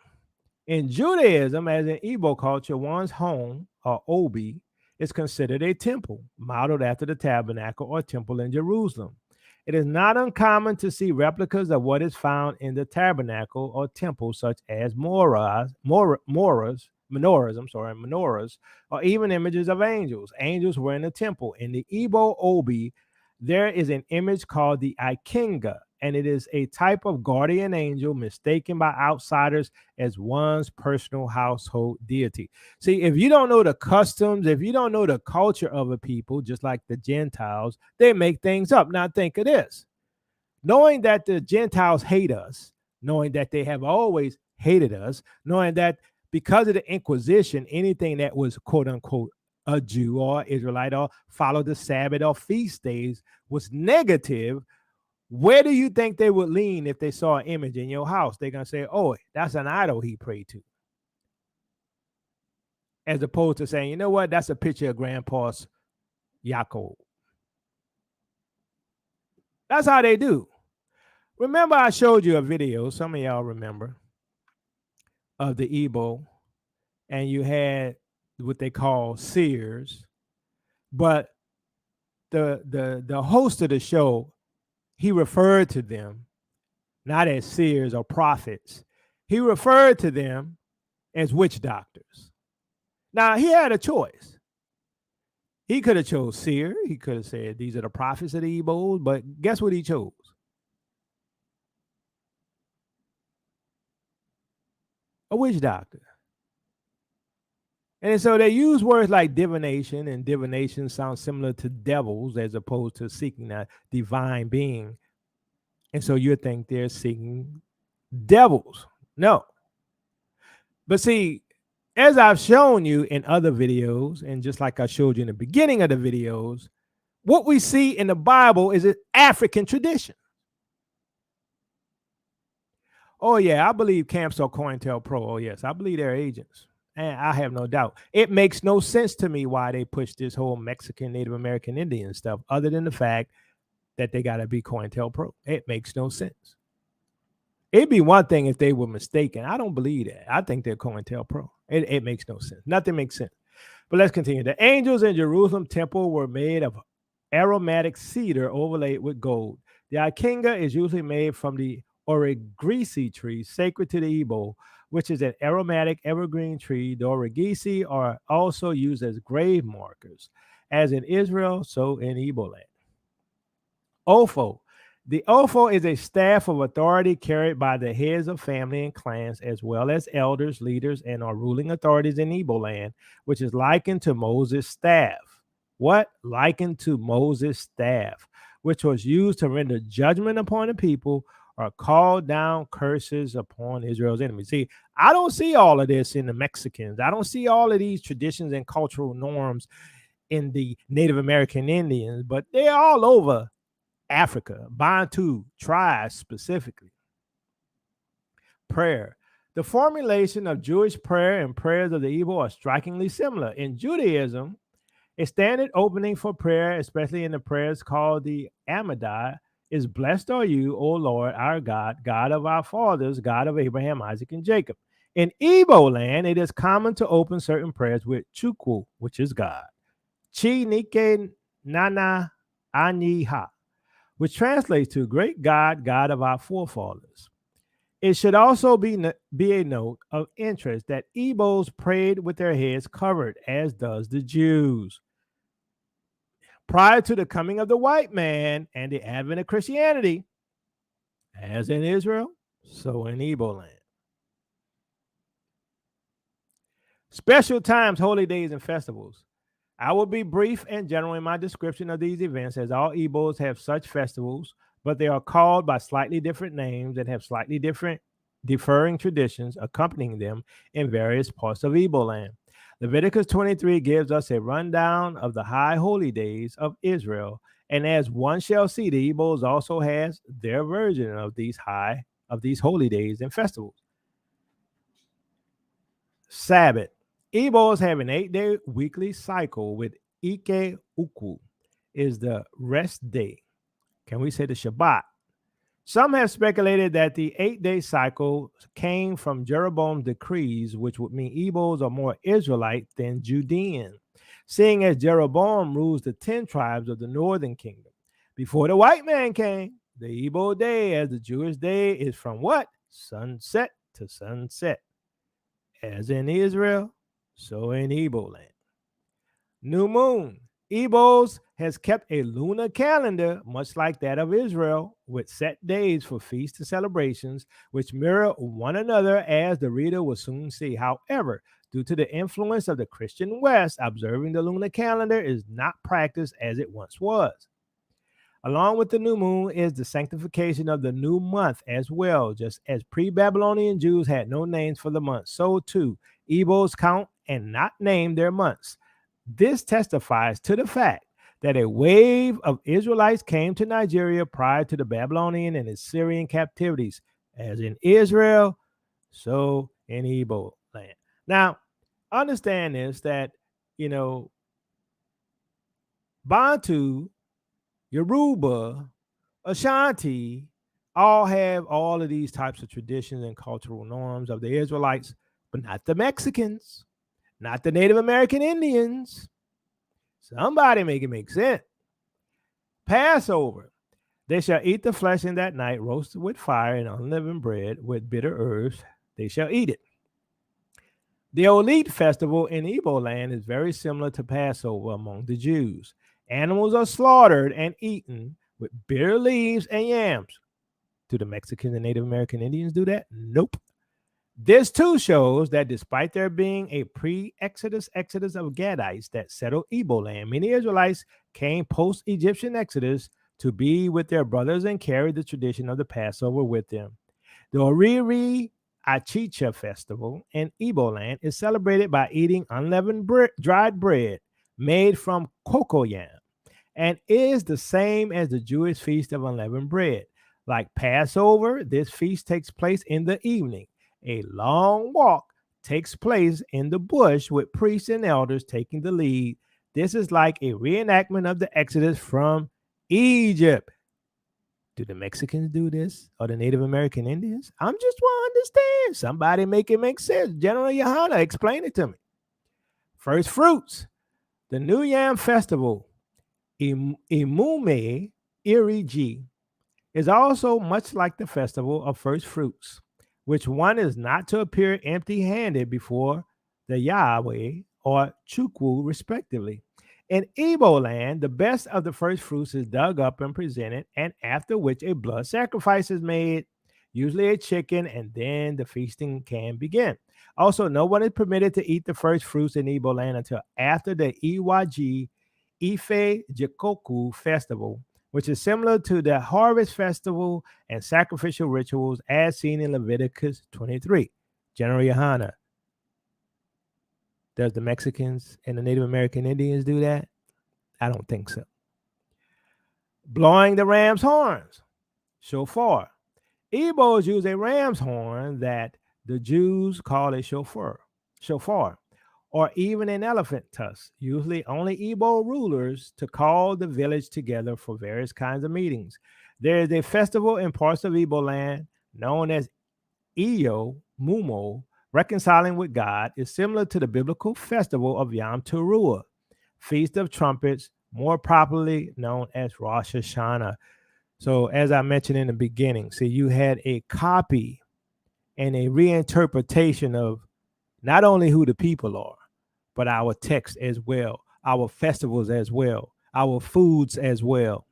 In Judaism, as in Igbo culture, one's home, or Obi, is considered a temple, modeled after the tabernacle or temple in Jerusalem. It is not uncommon to see replicas of what is found in the tabernacle or temple, such as menorahs, or even images of angels. Angels were in the temple. In the Igbo Obi, there is an image called the Ikenga, and it is a type of guardian angel mistaken by outsiders as one's personal household deity. See, if you don't know the customs, if you don't know the culture of a people, just like the Gentiles, they make things up. Now think of this. Knowing that the Gentiles hate us, knowing that they have always hated us, knowing that because of the Inquisition, anything that was quote unquote a Jew or Israelite or followed the Sabbath or feast days was negative, where do you think they would lean if they saw an image in your house? They're going to say, oh, that's an idol he prayed to. As opposed to saying, you know what, that's a picture of Grandpa's Yaakov. That's how they do. Remember, I showed you a video, some of y'all remember, of the Igbo, and you had what they call seers, but the host of the show, he referred to them not as seers or prophets. He referred to them as witch doctors. Now he had a choice. He could have chose seer. He could have said these are the prophets of the Igbos, but guess what he chose? A witch doctor. And so they use words like divination, and divination sounds similar to devils as opposed to seeking a divine being. And so you think they're seeking devils. No. But see, as I've shown you in other videos, and just like I showed you in the beginning of the videos, what we see in the Bible is an African tradition. Oh, yeah, I believe camps are COINTELPRO. Oh, yes, I believe they're agents. And I have no doubt. It makes no sense to me why they push this whole Mexican, Native American, Indian stuff, other than the fact that they got to be COINTELPRO. It makes no sense. It'd be one thing if they were mistaken. I don't believe that. I think they're COINTELPRO. It makes no sense. Nothing makes sense. But let's continue. The angels in Jerusalem temple were made of aromatic cedar overlaid with gold. The ikenga is usually made from the origisi tree, sacred to the Igbo, which is an aromatic evergreen tree. The origisi are also used as grave markers, as in Israel, so in Igbo land. Ofo. The Ofo is a staff of authority carried by the heads of family and clans, as well as elders, leaders, and our ruling authorities in Igbo land, which is likened to Moses' staff. What? Likened to Moses' staff, which was used to render judgment upon the people or call down curses upon Israel's enemies. See, I don't see all of this in the Mexicans. I don't see all of these traditions and cultural norms in the Native American Indians, but they're all over Africa, Bantu tribes specifically. Prayer. The formulation of Jewish prayer and prayers of the Igbo are strikingly similar. In Judaism, a standard opening for prayer, especially in the prayers called the Amidah, is blessed are you, O Lord, our God, God of our fathers, God of Abraham, Isaac, and Jacob. In Igbo land, it is common to open certain prayers with Chukwu, which is God. Chi Nike Nana Aniha, which translates to great God, God of our forefathers. It should also be a note of interest that Igbos prayed with their heads covered, as does the Jews. Prior to the coming of the white man and the advent of Christianity, as in Israel, so in Igbo land. Special times, holy days, and festivals. I will be brief and general in my description of these events, as all Igbos have such festivals, but they are called by slightly different names and have slightly different differing traditions accompanying them in various parts of Igbo land. Leviticus 23 gives us a rundown of the high holy days of Israel, and as one shall see, the Igbos also has their version of these holy days and festivals. Sabbath. Igbos have an 8-day weekly cycle with Ike Uku is the rest day. Can we say the Shabbat? Some have speculated that the 8-day cycle came from Jeroboam's decrees, which would mean Igbos are more Israelite than Judean, seeing as Jeroboam rules the 10 tribes of the northern kingdom. Before the white man came, the Igbo day, as the Jewish day, is from what? Sunset to sunset. As in Israel, so in Igbo land. New moon. Igbos has kept a lunar calendar, much like that of Israel, with set days for feasts and celebrations, which mirror one another, as the reader will soon see. However, due to the influence of the Christian West, observing the lunar calendar is not practiced as it once was. Along with the new moon is the sanctification of the new month as well. Just as pre-Babylonian Jews had no names for the months, so too Igbos count and not name their months. This testifies to the fact that a wave of Israelites came to Nigeria prior to the Babylonian and Assyrian captivities, as in Israel, so in Igbo land. Now, understand this, that, Bantu, Yoruba, Ashanti, all have all of these types of traditions and cultural norms of the Israelites, but not the Mexicans, not the Native American Indians. Somebody make it make sense. Passover. They shall eat the flesh in that night, roasted with fire and unleavened bread with bitter herbs. They shall eat it. The Olit festival in Igbo land is very similar to Passover among the Jews. Animals are slaughtered and eaten with bitter leaves and yams. Do the Mexicans and Native American Indians do that? Nope. This too shows that despite there being a pre-Exodus exodus of Gadites that settled Igbo land, many Israelites came post-Egyptian exodus to be with their brothers and carried the tradition of the Passover with them. The Oriri Achicha festival in Igbo land is celebrated by eating unleavened dried bread made from cocoyam and is the same as the Jewish feast of unleavened bread. Like Passover, this feast takes place in the evening. A long walk takes place in the bush with priests and elders taking the lead. This is like a reenactment of the Exodus from Egypt. Do the Mexicans do this or the Native American Indians? I'm just want to understand. Somebody make it make sense. General Yohana, explain it to me. First fruits. The New Yam Festival, Imume Iriji, is also much like the festival of first fruits, which one is not to appear empty-handed before the Yahweh or Chukwu, respectively. In Igbo land, the best of the first fruits is dug up and presented, and after which a blood sacrifice is made, usually a chicken, and then the feasting can begin. Also, no one is permitted to eat the first fruits in Igbo land until after the Iwaji Ife Jikoku festival, which is similar to the harvest festival and sacrificial rituals as seen in Leviticus 23. General Yohana, does the Mexicans and the Native American Indians do that? I don't think so. Blowing the ram's horns, shofar. Igbos use a ram's horn that the Jews call a shofar, or even an elephant tusk, usually only Igbo rulers, to call the village together for various kinds of meetings. There is a festival in parts of Igbo land known as Iyo Mumo, reconciling with God, is similar to the biblical festival of Yom Teruah, Feast of Trumpets, more properly known as Rosh Hashanah. So as I mentioned in the beginning, see, you had a copy and a reinterpretation of not only who the people are, but our text as well, our festivals as well, our foods as well.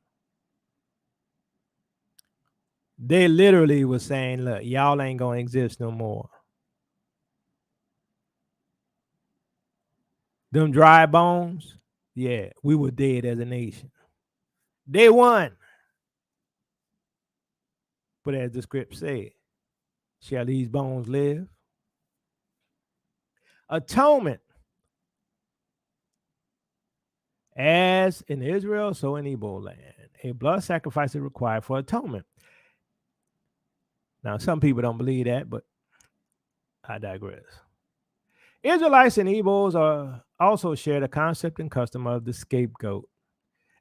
They literally were saying, look, y'all ain't going to exist no more. Them dry bones, yeah, we were dead as a nation. They won. But as the script said, shall these bones live? Atonement. As in Israel, so in Igbo land, a blood sacrifice is required for atonement. Now, some people don't believe that, but I digress. Israelites and Igbos are also share the concept and custom of the scapegoat.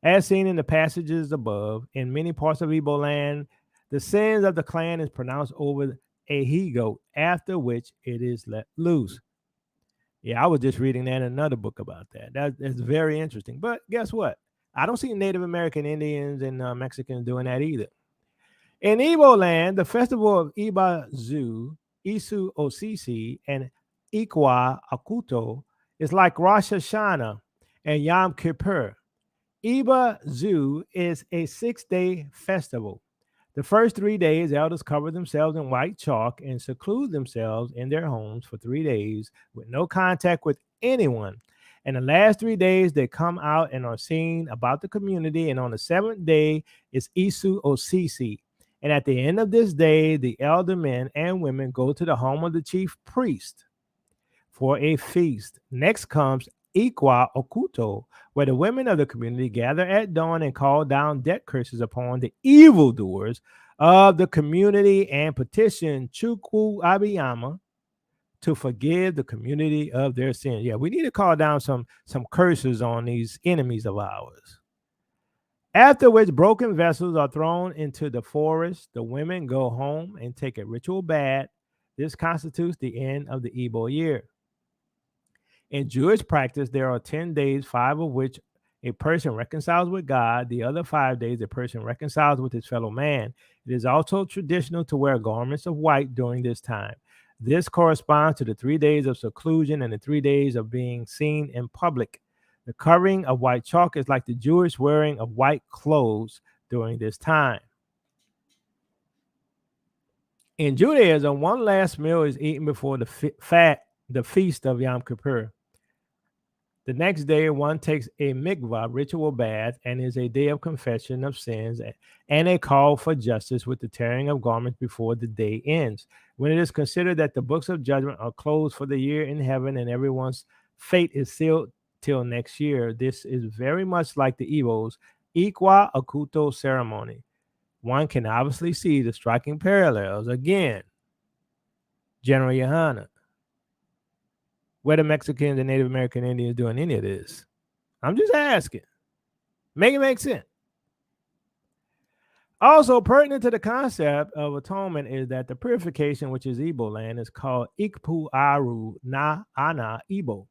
As seen in the passages above, in many parts of Igbo land, the sins of the clan is pronounced over a he-goat, after which it is let loose. Yeah, I was just reading that in another book about that. That's very interesting. But guess what? I don't see Native American Indians and Mexicans doing that either. In Igbo land, the festival of Ibazu, Isu Osisi, and Ikwa Akuto is like Rosh Hashanah and Yom Kippur. Ibazu is a 6-day festival. The first 3 days, elders cover themselves in white chalk and seclude themselves in their homes for 3 days with no contact with anyone. And the last 3 days, they come out and are seen about the community. And on the 7th day is Isu Osisi. And at the end of this day, the elder men and women go to the home of the chief priest for a feast. Next comes Ikwa Okuto, where the women of the community gather at dawn and call down death curses upon the evildoers of the community and petition Chukwu Abiyama to forgive the community of their sins. Yeah, we need to call down some curses on these enemies of ours. After which broken vessels are thrown into the forest, the women go home and take a ritual bath. This constitutes the end of the Igbo year. In Jewish practice, there are 10 days, 5 of which a person reconciles with God. The other 5 days, a person reconciles with his fellow man. It is also traditional to wear garments of white during this time. This corresponds to the 3 days of seclusion and the 3 days of being seen in public. The covering of white chalk is like the Jewish wearing of white clothes during this time. In Judaism, one last meal is eaten before the feast of Yom Kippur. The next day, one takes a mikvah ritual bath and is a day of confession of sins and a call for justice with the tearing of garments before the day ends. When it is considered that the books of judgment are closed for the year in heaven and everyone's fate is sealed till next year, this is very much like the Igbo's Ikwa Akuto ceremony. One can obviously see the striking parallels. Again, General Yohana, where the Mexicans and Native American Indians doing any of this? I'm just asking. Make it make sense. Also, pertinent to the concept of atonement is that the purification, which is Igbo land, is called Ikpu Aru Na Ana Igbo.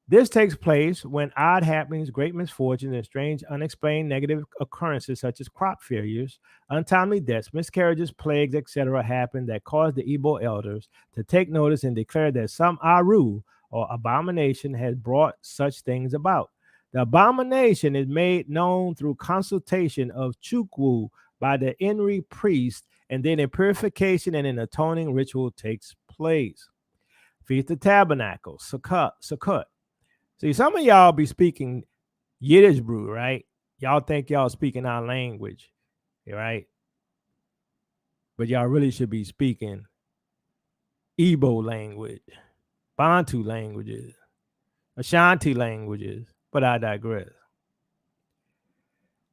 This takes place when odd happenings, great misfortunes, and strange unexplained negative occurrences such as crop failures, untimely deaths, miscarriages, plagues, etc. happen that cause the Igbo elders to take notice and declare that some Aru or abomination has brought such things about. The abomination is made known through consultation of Chukwu by the Inri priest, and then a purification and an atoning ritual takes place. Feast of Tabernacles, Sukkot. See, some of y'all be speaking Yiddish brew, right? Y'all think y'all speaking our language, right? But y'all really should be speaking Igbo language, Bantu languages, Ashanti languages, but I digress.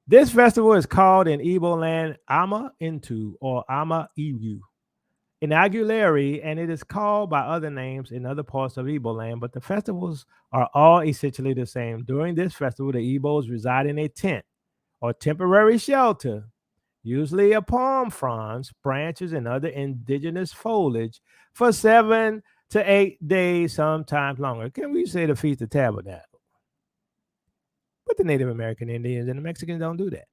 This festival is called in Igbo land Ama Intu or Ama Iwu in Aguilera, and it is called by other names in other parts of Igbo land, but the festivals are all essentially the same. During this festival, the Igbos reside in a tent or temporary shelter, usually a palm fronds, branches, and other indigenous foliage for 7 to 8 days, sometimes longer. Can we say the Feast of Tabernacle? But the Native American Indians and the Mexicans don't do that.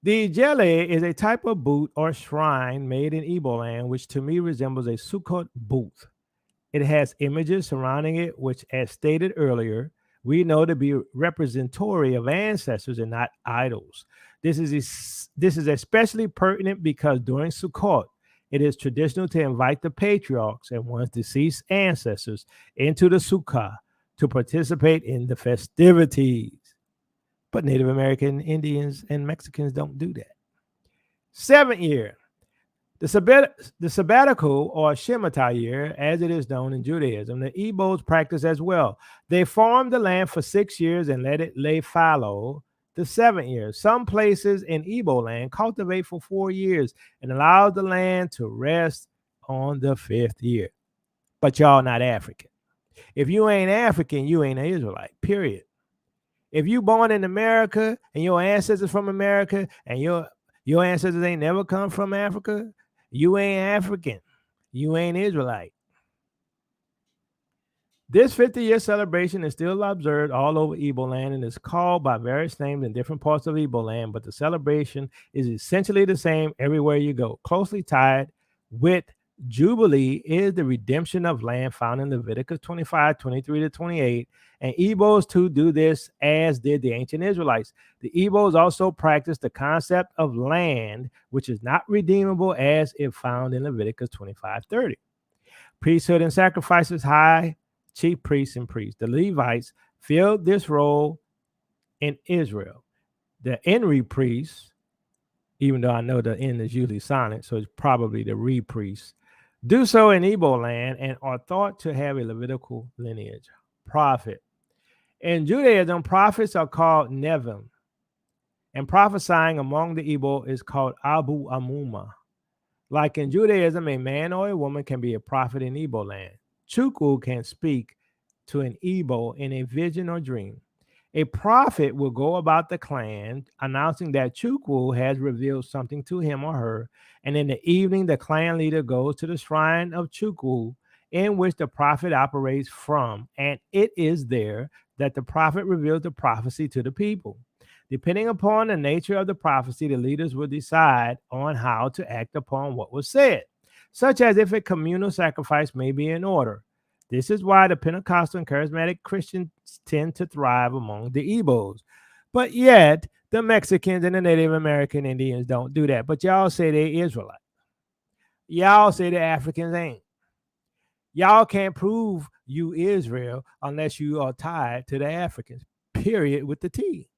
The Ijele is a type of boot or shrine made in Igbo land, which to me resembles a Sukkot booth. It has images surrounding it, which, as stated earlier, we know to be representatory of ancestors and not idols. This is especially pertinent because during Sukkot, it is traditional to invite the patriarchs and one's deceased ancestors into the sukkah to participate in the festivities. But Native American Indians and Mexicans don't do that. 7th year. The sabbatical or Shemitah year, as it is known in Judaism, the Igbos practice as well. They farm the land for 6 years and let it lay fallow the 7th year. Some places in Igbo land cultivate for 4 years and allow the land to rest on the 5th year. But y'all not African. If you ain't African, you ain't an Israelite, period. If you born in America and your ancestors from America and your ancestors ain't never come from Africa, you ain't African. You ain't Israelite. This 50-year celebration is still observed all over Igbo land and is called by various names in different parts of Igbo land, but the celebration is essentially the same everywhere you go. Closely tied with Jubilee is the redemption of land found in Leviticus 25, 23 to 28. And Igbos too do this, as did the ancient Israelites. The Igbos also practice the concept of land, which is not redeemable, as if found in Leviticus 25:30. Priesthood and sacrifices, high chief priests and priests. The Levites filled this role in Israel. The Enri priests, even though I know the N is usually silent, so it's probably the Re priests, do so in Igbo land and are thought to have a Levitical lineage. Prophet. In Judaism, prophets are called Nevim, and prophesying among the Igbo is called Abu Amuma. Like in Judaism, a man or a woman can be a prophet in Igbo land. Chukwu can speak to an Igbo in a vision or dream. A prophet will go about the clan announcing that Chukwu has revealed something to him or her, and in the evening, the clan leader goes to the shrine of Chukwu in which the prophet operates from, and it is there that the prophet reveals the prophecy to the people. Depending upon the nature of the prophecy, the leaders will decide on how to act upon what was said, such as if a communal sacrifice may be in order. This is why the Pentecostal and charismatic Christians tend to thrive among the Igbos. But yet, the Mexicans and the Native American Indians don't do that. But y'all say they Israelite. Y'all say the Africans ain't. Y'all can't prove you Israel unless you are tied to the Africans, period, with the T.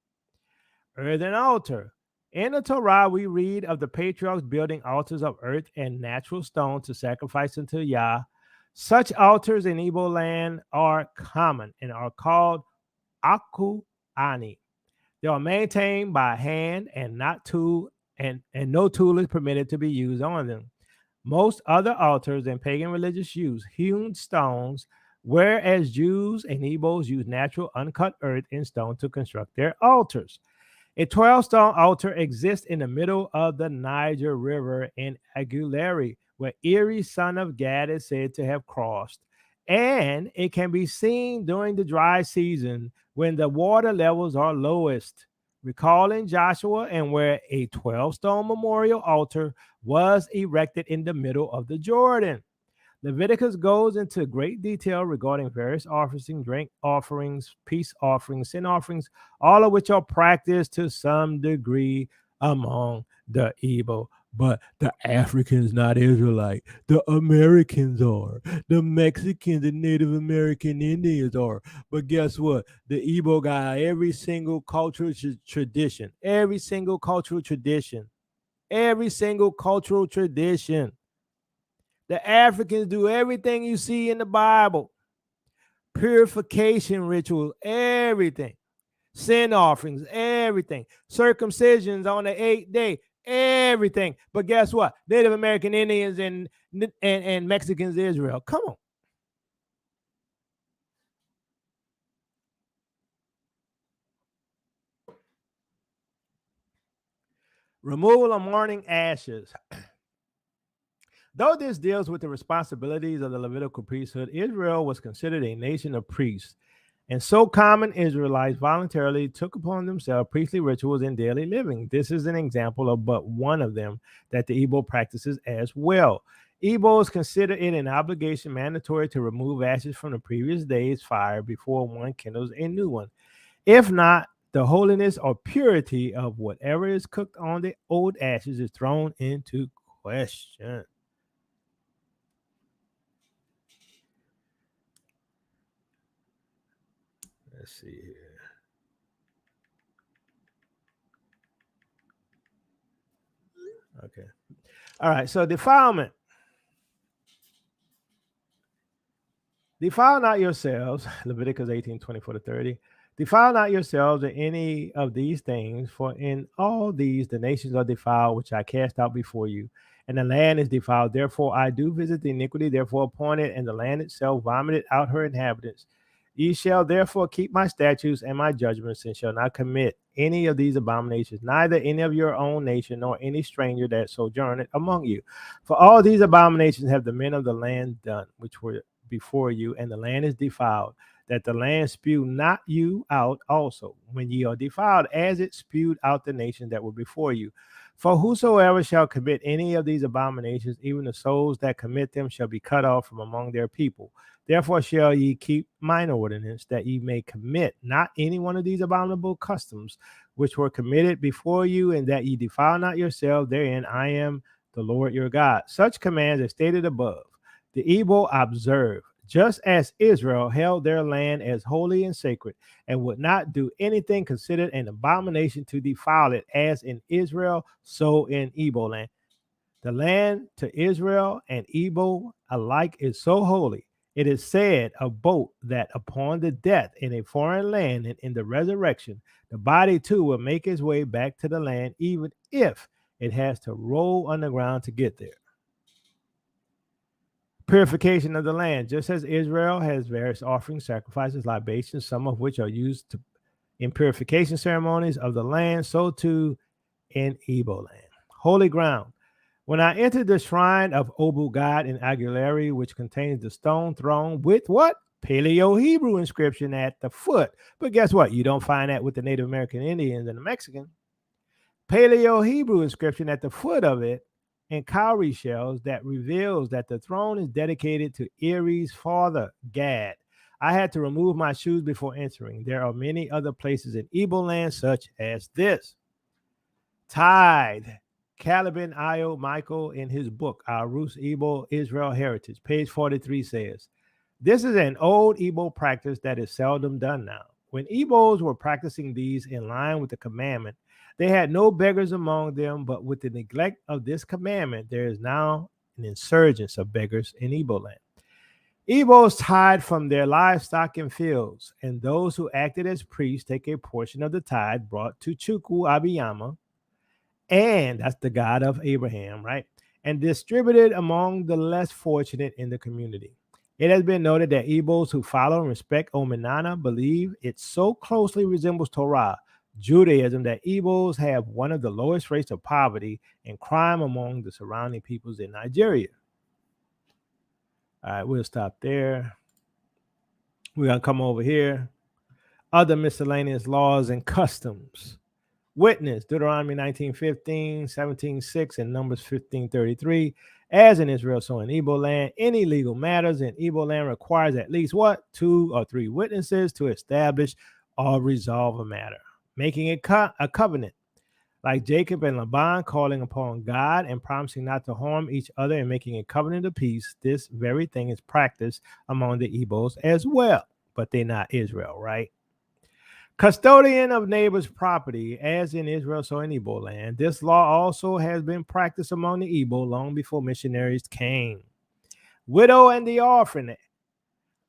Earthen altar. In the Torah, we read of the patriarchs building altars of earth and natural stone to sacrifice unto Yah. Such altars in Igbo land are common and are called aku ani. They are maintained by hand and not tool, and no tool is permitted to be used on them. Most other altars in pagan religious use hewn stones, whereas Jews and Igbos use natural uncut earth and stone to construct their altars. A 12-stone altar exists in the middle of the Niger River in Aguilera, where Eri, son of Gad, is said to have crossed. And it can be seen during the dry season when the water levels are lowest. Recalling Joshua, and where a 12-stone memorial altar was erected in the middle of the Jordan. Leviticus goes into great detail regarding various offerings, drink offerings, peace offerings, sin offerings, all of which are practiced to some degree among the Igbo. But the Africans, not Israelite. The Americans are. The Mexicans and Native American Indians are. But guess what? The Igbo got every single cultural tradition. Every single cultural tradition. Every single cultural tradition. The Africans do everything you see in the Bible. Purification rituals, everything. Sin offerings, everything. Circumcisions on the 8th day, everything. But guess what? Native American Indians and Mexicans, Israel. Come on. Removal of mourning ashes. Though this deals with the responsibilities of the Levitical priesthood, Israel was considered a nation of priests, and so common Israelites voluntarily took upon themselves priestly rituals in daily living. This is an example of but one of them that the Igbo practices as well. Igbos consider it an obligation mandatory to remove ashes from the previous day's fire before one kindles a new one. If not, the holiness or purity of whatever is cooked on the old ashes is thrown into question. Let's see here. Okay. All right. So defilement. Defile not yourselves, Leviticus 18:24-30. Defile not yourselves in any of these things, for in all these the nations are defiled, which I cast out before you, and the land is defiled. Therefore I do visit the iniquity, therefore appointed, and the land itself vomited out her inhabitants. Ye shall therefore keep my statutes and my judgments, and shall not commit any of these abominations, neither any of your own nation, nor any stranger that sojourneth among you. For all these abominations have the men of the land done, which were before you, and the land is defiled, that the land spew not you out also when ye are defiled, as it spewed out the nations that were before you. For whosoever shall commit any of these abominations, even the souls that commit them shall be cut off from among their people. Therefore shall ye keep mine ordinance, that ye may commit not any one of these abominable customs which were committed before you, and that ye defile not yourselves therein. I am the Lord your God. Such commands as stated above, the Igbo observe, just as Israel held their land as holy and sacred, and would not do anything considered an abomination to defile it, as in Israel, so in Igbo land. The land to Israel and Igbo alike is so holy. It is said of both that upon the death in a foreign land and in the resurrection, the body too will make its way back to the land, even if it has to roll underground to get there. Purification of the land. Just as Israel has various offerings, sacrifices, libations, some of which are used in purification ceremonies of the land, so too in Igbo land. Holy ground. When I entered the shrine of Obu God in Aguilera, which contains the stone throne with what? Paleo Hebrew inscription at the foot. But guess what? You don't find that with the Native American Indians and the Mexican. Paleo Hebrew inscription at the foot of it and cowrie shells that reveals that the throne is dedicated to Erie's father, Gad. I had to remove my shoes before entering. There are many other places in Igbo land, such as this. Tithe. Calvin Io Michael, in his book, Our Roots Igbo Israel Heritage, page 43 says, this is an old Igbo practice that is seldom done now. When Igbos were practicing these in line with the commandment, they had no beggars among them, but with the neglect of this commandment, there is now an insurgence of beggars in Igbo land. Igbos tithe from their livestock and fields, and those who acted as priests take a portion of the tithe brought to Chukwu Abiyama, and that's the God of Abraham, right? And distributed among the less fortunate in the community. It has been noted that Igbos who follow and respect Omenana believe it so closely resembles Torah, Judaism, that Igbos have one of the lowest rates of poverty and crime among the surrounding peoples in Nigeria. All right, we'll stop there. We're going to come over here. Other miscellaneous laws and customs. Witness, Deuteronomy 19:15, 17:6, and Numbers 15:33. As in Israel, so in Igbo land, any legal matters in Igbo land requires at least what? 2 or 3 witnesses to establish or resolve a matter, making it a covenant. Like Jacob and Laban calling upon God and promising not to harm each other and making a covenant of peace, this very thing is practiced among the Igbos as well, but they're not Israel, right? Custodian of neighbor's property, as in Israel, so in Igbo land. This law also has been practiced among the Igbo long before missionaries came. Widow and the orphan.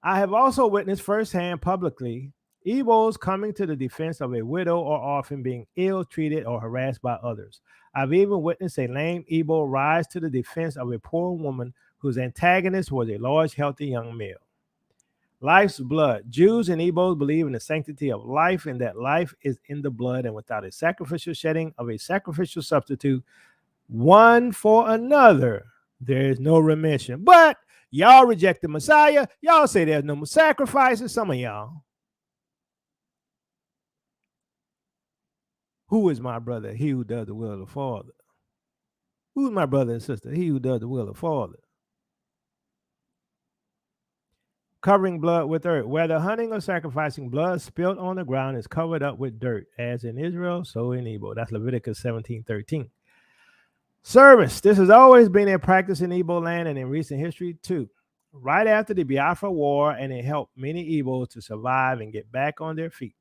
I have also witnessed firsthand publicly Igbos coming to the defense of a widow or orphan being ill-treated or harassed by others. I've even witnessed a lame Igbo rise to the defense of a poor woman whose antagonist was a large, healthy young male. Life's blood. Jews and Igbos believe in the sanctity of life and that life is in the blood, and without a sacrificial shedding of a sacrificial substitute, one for another, there is no remission. But y'all reject the Messiah. Y'all say there's no more sacrifices. Some of y'all. Who is my brother? He who does the will of the Father. Who is my brother and sister? He who does the will of the Father. Covering blood with earth. Whether hunting or sacrificing, blood spilled on the ground is covered up with dirt, as in Israel, so in Igbo. That's Leviticus 17:13. Service. This has always been a practice in Igbo land and in recent history too. Right after the Biafra War, and it helped many Igbos to survive and get back on their feet.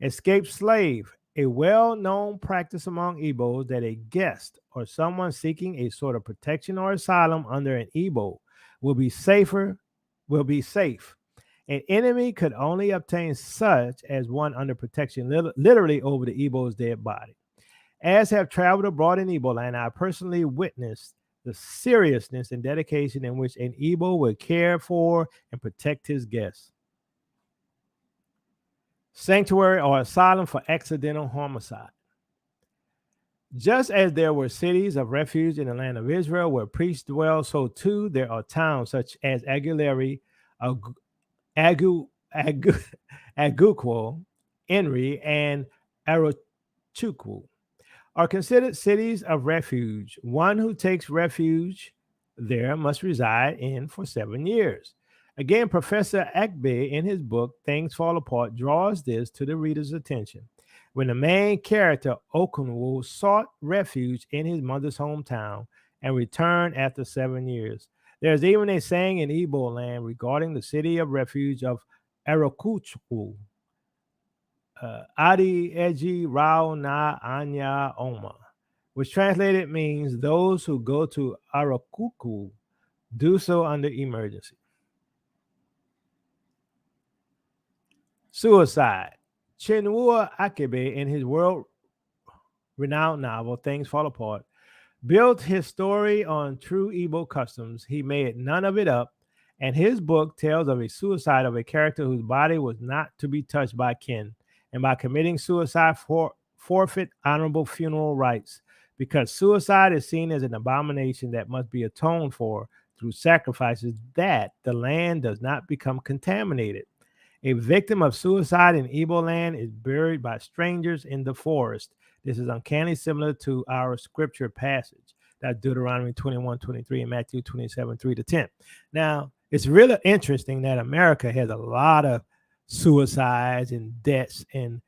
Escaped slave. A well-known practice among Igbos that a guest or someone seeking a sort of protection or asylum under an Igbo will be safe. An enemy could only obtain such as one under protection, literally over the Igbo's dead body. As have traveled abroad in Igbo land, I personally witnessed the seriousness and dedication in which an Igbo would care for and protect his guests. Sanctuary or asylum for accidental homicide. Just as there were cities of refuge in the land of Israel where priests dwell, so too there are towns such as Aguilera, Agukwo, Enri, and Arochukwu are considered cities of refuge. One who takes refuge there must reside in for 7 years. Again, Professor Akbe, in his book, Things Fall Apart, draws this to the reader's attention. When the main character, Okunwu, sought refuge in his mother's hometown and returned after 7 years. There's even a saying in Igbo land regarding the city of refuge of Arokuchukwu. Adi Eji Rao Na Anya Oma, which translated means those who go to Arokuku do so under emergency. Suicide. Chinua Achebe, in his world-renowned novel, Things Fall Apart, built his story on true Igbo customs. He made none of it up, and his book tells of a suicide of a character whose body was not to be touched by kin, and by committing suicide forfeit honorable funeral rites. because suicide is seen as an abomination that must be atoned for through sacrifices, that the land does not become contaminated. A victim of suicide in Igbo land is buried by strangers in the forest. This is uncannily similar to our scripture passage. That's Deuteronomy 21:23 and Matthew 27:3-10. Now, it's really interesting that America has a lot of suicides and deaths in,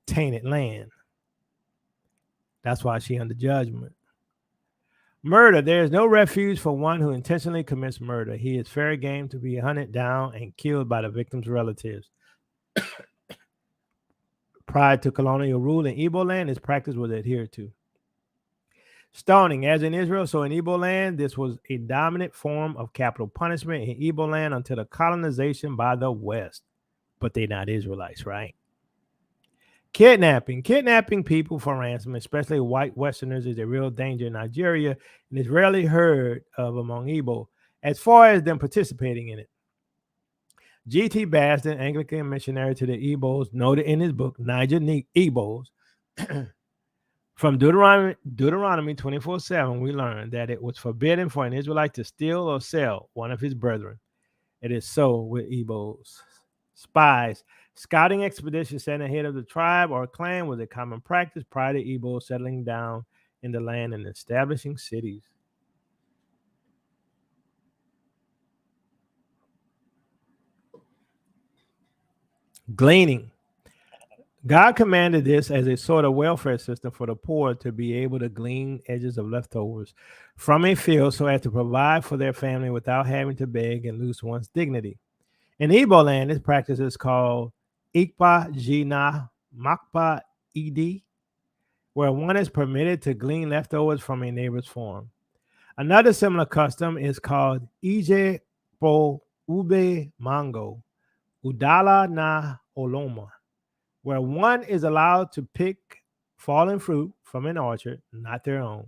tainted land. That's why she under judgment. Murder. There is no refuge for one who intentionally commits murder. He is fair game to be hunted down and killed by the victim's relatives. Prior to colonial rule in Igbo land, this practice was adhered to. Stoning. As in Israel, so in Igbo land, this was a dominant form of capital punishment in Igbo land until the colonization by the West. But they're not Israelites, right? Kidnapping. Kidnapping people for ransom, especially white Westerners, is a real danger in Nigeria and is rarely heard of among Igbo, as far as them participating in it. G.T. Basden, Anglican missionary to the Igbos, noted in his book, Niger Igbos, from Deuteronomy 24:7, we learn that it was forbidden for an Israelite to steal or sell one of his brethren. It is so with Igbos. Spies. Scouting expeditions sent ahead of the tribe or clan was a common practice prior to Igbo settling down in the land and establishing cities. Gleaning. God commanded this as a sort of welfare system for the poor to be able to glean edges of leftovers from a field so as to provide for their family without having to beg and lose one's dignity. In Igbo land, this practice is called Ikpa Jina Makpa Ed, where one is permitted to glean leftovers from a neighbor's farm. Another similar custom is called Ije Po Ube Mango, Udala na Oloma, where one is allowed to pick fallen fruit from an orchard, not their own.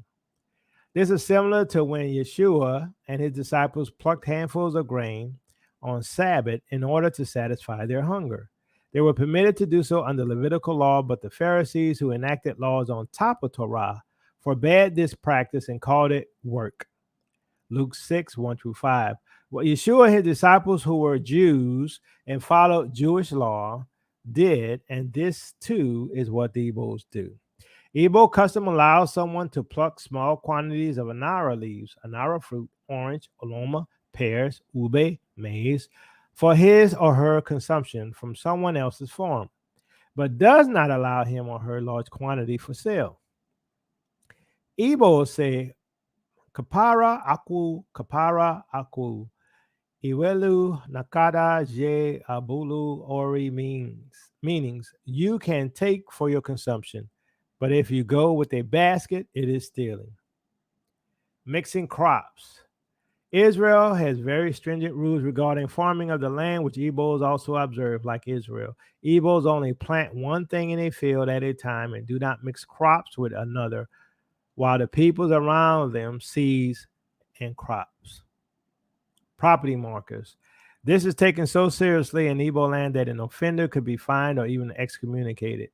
This is similar to when Yeshua and his disciples plucked handfuls of grain on Sabbath in order to satisfy their hunger. They were permitted to do so under Levitical law, but the Pharisees, who enacted laws on top of Torah, forbade this practice and called it work. Luke 6:1-5. What Yeshua and his disciples, who were Jews and followed Jewish law, did, and this too is what the Igbos do. Igbo custom allows someone to pluck small quantities of anara leaves, anara fruit, orange, oloma, pears, ube, maize, for his or her consumption from someone else's farm, but does not allow him or her large quantity for sale. Igbo say, kapara aku, iwelu nakada je abulu ori meanings you can take for your consumption, but if you go with a basket, it is stealing. Mixing crops. Israel has very stringent rules regarding farming of the land, which Igbos also observe. Like Israel, Igbos only plant one thing in a field at a time and do not mix crops with another, while the peoples around them seeds and crops. Property markers. This is taken so seriously in Igbo land that an offender could be fined or even excommunicated.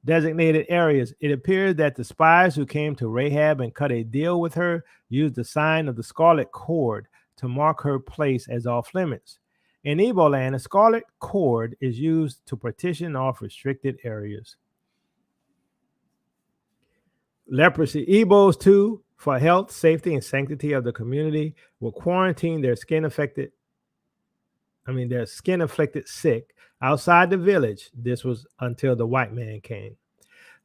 Designated areas. It appears that the spies who came to Rahab and cut a deal with her used the sign of the scarlet cord to mark her place as off limits. In Igbo land, a scarlet cord is used to partition off restricted areas. Leprosy. Igbos too, for health, safety, and sanctity of the community, will quarantine their skin-afflicted sick outside the village. This was until the white man came.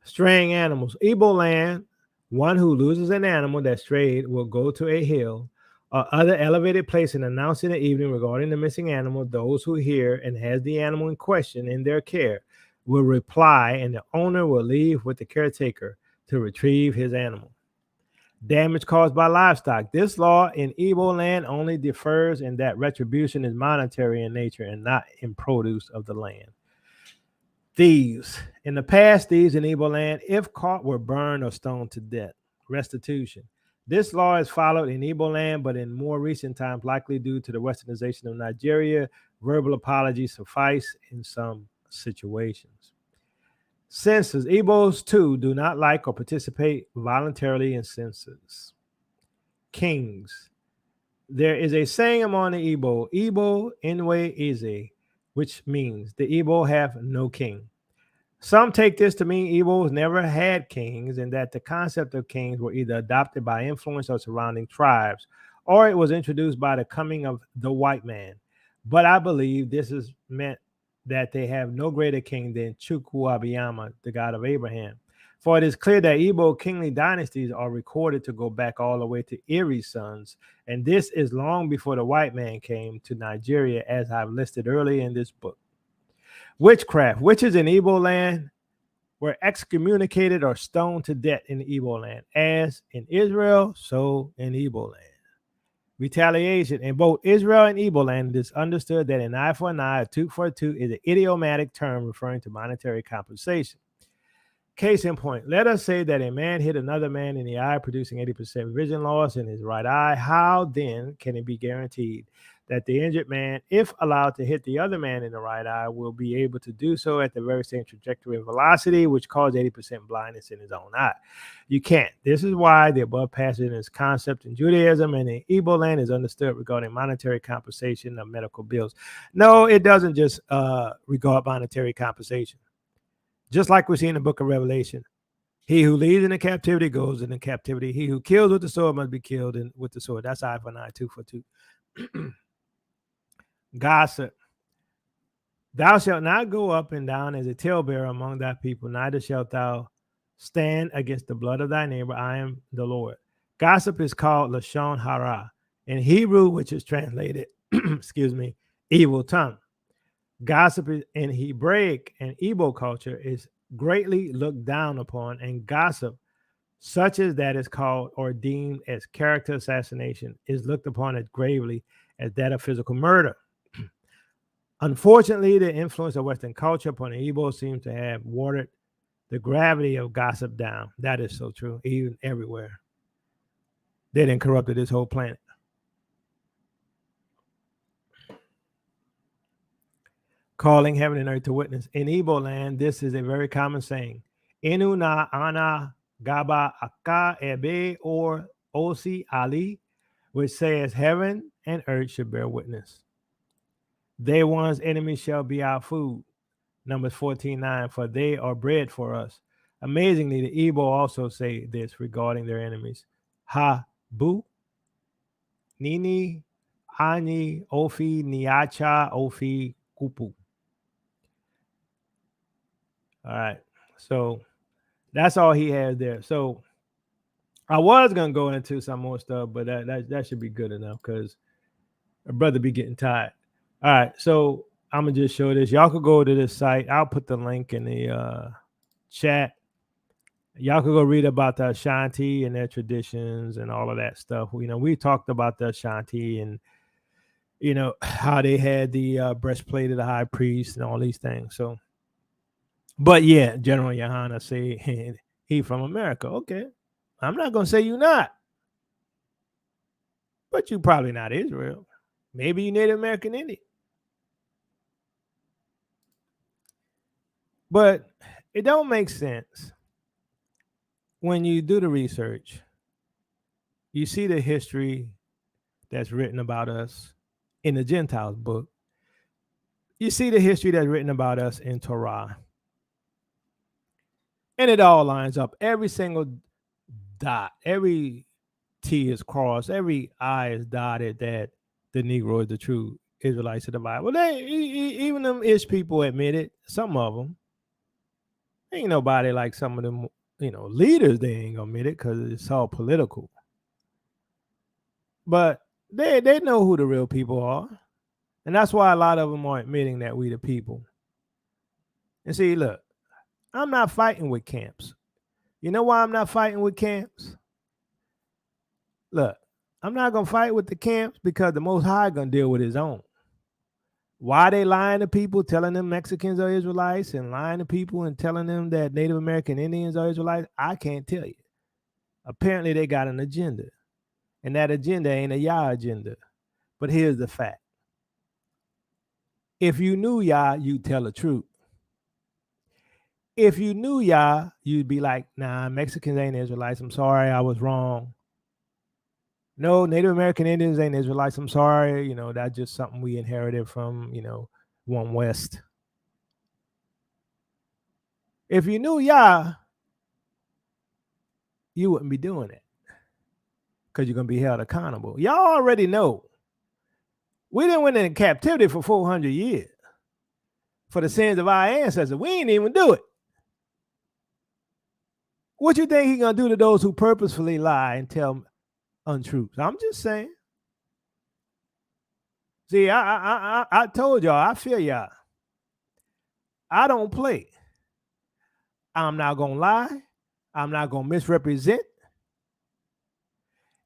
Straying animals. Igbo land, one who loses an animal that strayed will go to a hill or other elevated place and announce in the evening regarding the missing animal. Those who hear and has the animal in question in their care will reply, and the owner will leave with the caretaker to retrieve his animal. Damage caused by livestock. This law in Igbo land only differs in that retribution is monetary in nature and not in produce of the land. Thieves. In the past, thieves in Igbo land, if caught, were burned or stoned to death. Restitution. This law is followed in Igbo land, but in more recent times, likely due to the westernization of Nigeria, verbal apologies suffice in some situations. Census. Igbos, too, do not like or participate voluntarily in census. Kings. There is a saying among the Igbo Inwe Eze, which means the Igbo have no king. Some take this to mean Igbos never had kings and that the concept of kings were either adopted by influence of surrounding tribes or it was introduced by the coming of the white man. But I believe this is meant that they have no greater king than Chukwuabiyama, the God of Abraham. For it is clear that Igbo kingly dynasties are recorded to go back all the way to Erie's sons, and this is long before the white man came to Nigeria, as I've listed earlier in this book. Witchcraft. Witches in Igbo land were excommunicated or stoned to death in the Igbo land. As in Israel, so in Igbo land. Retaliation. In both Israel and Igbo land, it is understood that an eye for an eye, a tooth for a tooth is an idiomatic term referring to monetary compensation. Case in point, let us say that a man hit another man in the eye, producing 80% vision loss in his right eye. How then can it be guaranteed that the injured man, if allowed to hit the other man in the right eye, will be able to do so at the very same trajectory and velocity, which caused 80% blindness in his own eye? You can't. This is why the above passage is concept in Judaism and in Igbo land is understood regarding monetary compensation of medical bills. No, it doesn't just regard monetary compensation. Just like we see in the book of Revelation, he who leads into captivity goes into captivity. He who kills with the sword must be killed with the sword. That's eye for an eye, tooth for tooth. Gossip. Thou shalt not go up and down as a talebearer among thy people, neither shalt thou stand against the blood of thy neighbor. I am the Lord. Gossip is called Lashon Hara in Hebrew, which is translated, evil tongue. Gossip in Hebraic and Igbo culture is greatly looked down upon, and gossip, such as that is called or deemed as character assassination, is looked upon as gravely as that of physical murder. Unfortunately, the influence of Western culture upon the Igbo seems to have watered the gravity of gossip down. That is so true, even everywhere. They done corrupted this whole planet. Calling heaven and earth to witness. In Igbo land, this is a very common saying. Inu na ana gaba aka ebe or osi ali, which says heaven and earth should bear witness. They one's enemies shall be our food. Numbers 14:9, for they are bread for us. Amazingly, the Igbo also say this regarding their enemies. Ha bu nini ani ofi niacha ofi kupu. All right, so that's all he has there. So I was gonna go into some more stuff, but that should be good enough because my brother be getting tired. All right, so I'm gonna just show this. Y'all could go to this site. I'll put the link in the chat. Y'all could go read about the Ashanti and their traditions and all of that stuff. You know, we talked about the Ashanti and you know how they had the breastplate of the high priest and all these things. So. But yeah, General Yohana say he from America. Okay. I'm not going to say you're not. But you probably not Israel. Maybe you Native American Indian. But it don't make sense when you do the research. You see the history that's written about us in the Gentiles book. You see the history that's written about us in Torah. And it all lines up. Every single dot, every T is crossed, every I is dotted that the Negro is the true Israelites of the Bible. Even them Ish people admit it. Some of them. Ain't nobody like some of them, leaders, they ain't gonna admit it because it's all political. But they know who the real people are. And that's why a lot of them are admitting that we the people. And see, look, I'm not fighting with camps. You know why I'm not fighting with camps? Look, I'm not going to fight with the camps because the Most High going to deal with his own. Why they lying to people, telling them Mexicans are Israelites and lying to people and telling them that Native American Indians are Israelites, I can't tell you. Apparently, they got an agenda. And that agenda ain't a Yah agenda. But here's the fact. If you knew Yah, you'd tell the truth. If you knew Yah, you'd be like, nah, Mexicans ain't Israelites. I'm sorry, I was wrong. No, Native American Indians ain't Israelites. I'm sorry. That's just something we inherited from, One West. If you knew Yah, you wouldn't be doing it because you're going to be held accountable. Y'all already know. We didn't went in captivity for 400 years for the sins of our ancestors. We ain't even do it. What you think he's going to do to those who purposefully lie and tell untruths? I'm just saying. See, I told y'all, I feel y'all. I don't play. I'm not going to lie. I'm not going to misrepresent.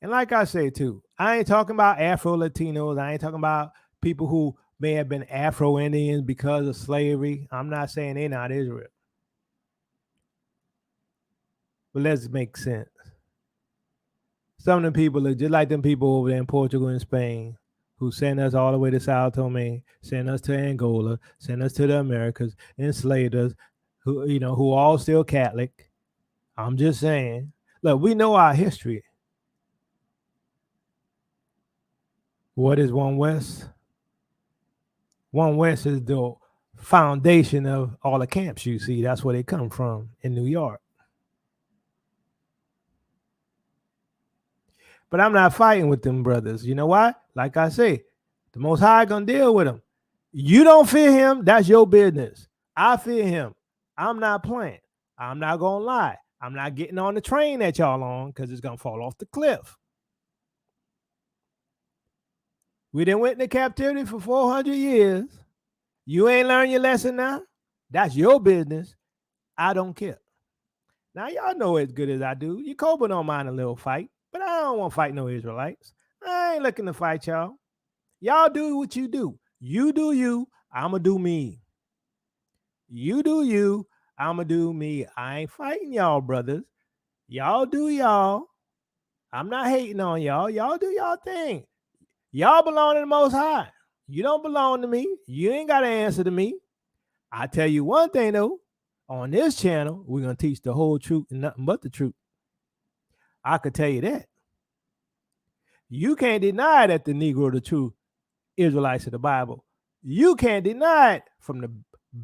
And like I say, too, I ain't talking about Afro-Latinos. I ain't talking about people who may have been Afro-Indians because of slavery. I'm not saying they're not Israel. But let's make sense. Some of them people are just like them people over there in Portugal and Spain who sent us all the way to Sao Tome, sent us to Angola, sent us to the Americas, enslaved us, who are all still Catholic. I'm just saying. Look, we know our history. What is One West? One West is the foundation of all the camps you see. That's where they come from in New York. But I'm not fighting with them brothers. You know why? Like I say, the Most High gonna deal with them. You don't fear him, that's your business. I fear him. I'm not playing. I'm not gonna lie. I'm not getting on the train that y'all on because it's gonna fall off the cliff. We done went into captivity for 400 years. You ain't learned your lesson now. That's your business. I don't care. Now y'all know as good as I do. You Cobra don't mind a little fight, but I don't want to fight no Israelites. I ain't looking to fight y'all. Y'all do what you do. You do you. I'ma do me. You do you. I'ma do me. I ain't fighting y'all, brothers. Y'all do y'all. I'm not hating on y'all. Y'all do y'all thing. Y'all belong to the Most High. You don't belong to me. You ain't got to answer to me. I tell you one thing though. On this channel, we're gonna teach the whole truth and nothing but the truth. I could tell you that. You can't deny that the Negro the true Israelites of the Bible. You can't deny it from the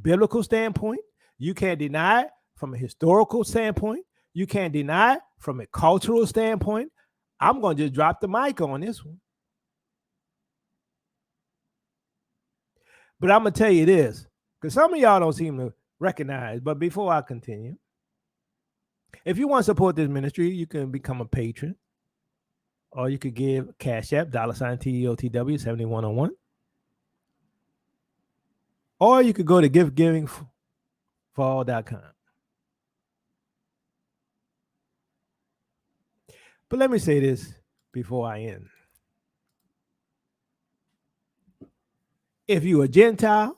biblical standpoint. You can't deny it from a historical standpoint. You can't deny it from a cultural standpoint. I'm going to just drop the mic on this one. But I'm going to tell you this, because some of y'all don't seem to recognize. But before I continue, if you want to support this ministry, you can become a patron. Or you could give Cash App, $TEOTW 7101. Or you could go to giftgivingforall.com. But let me say this before I end. If you're a Gentile,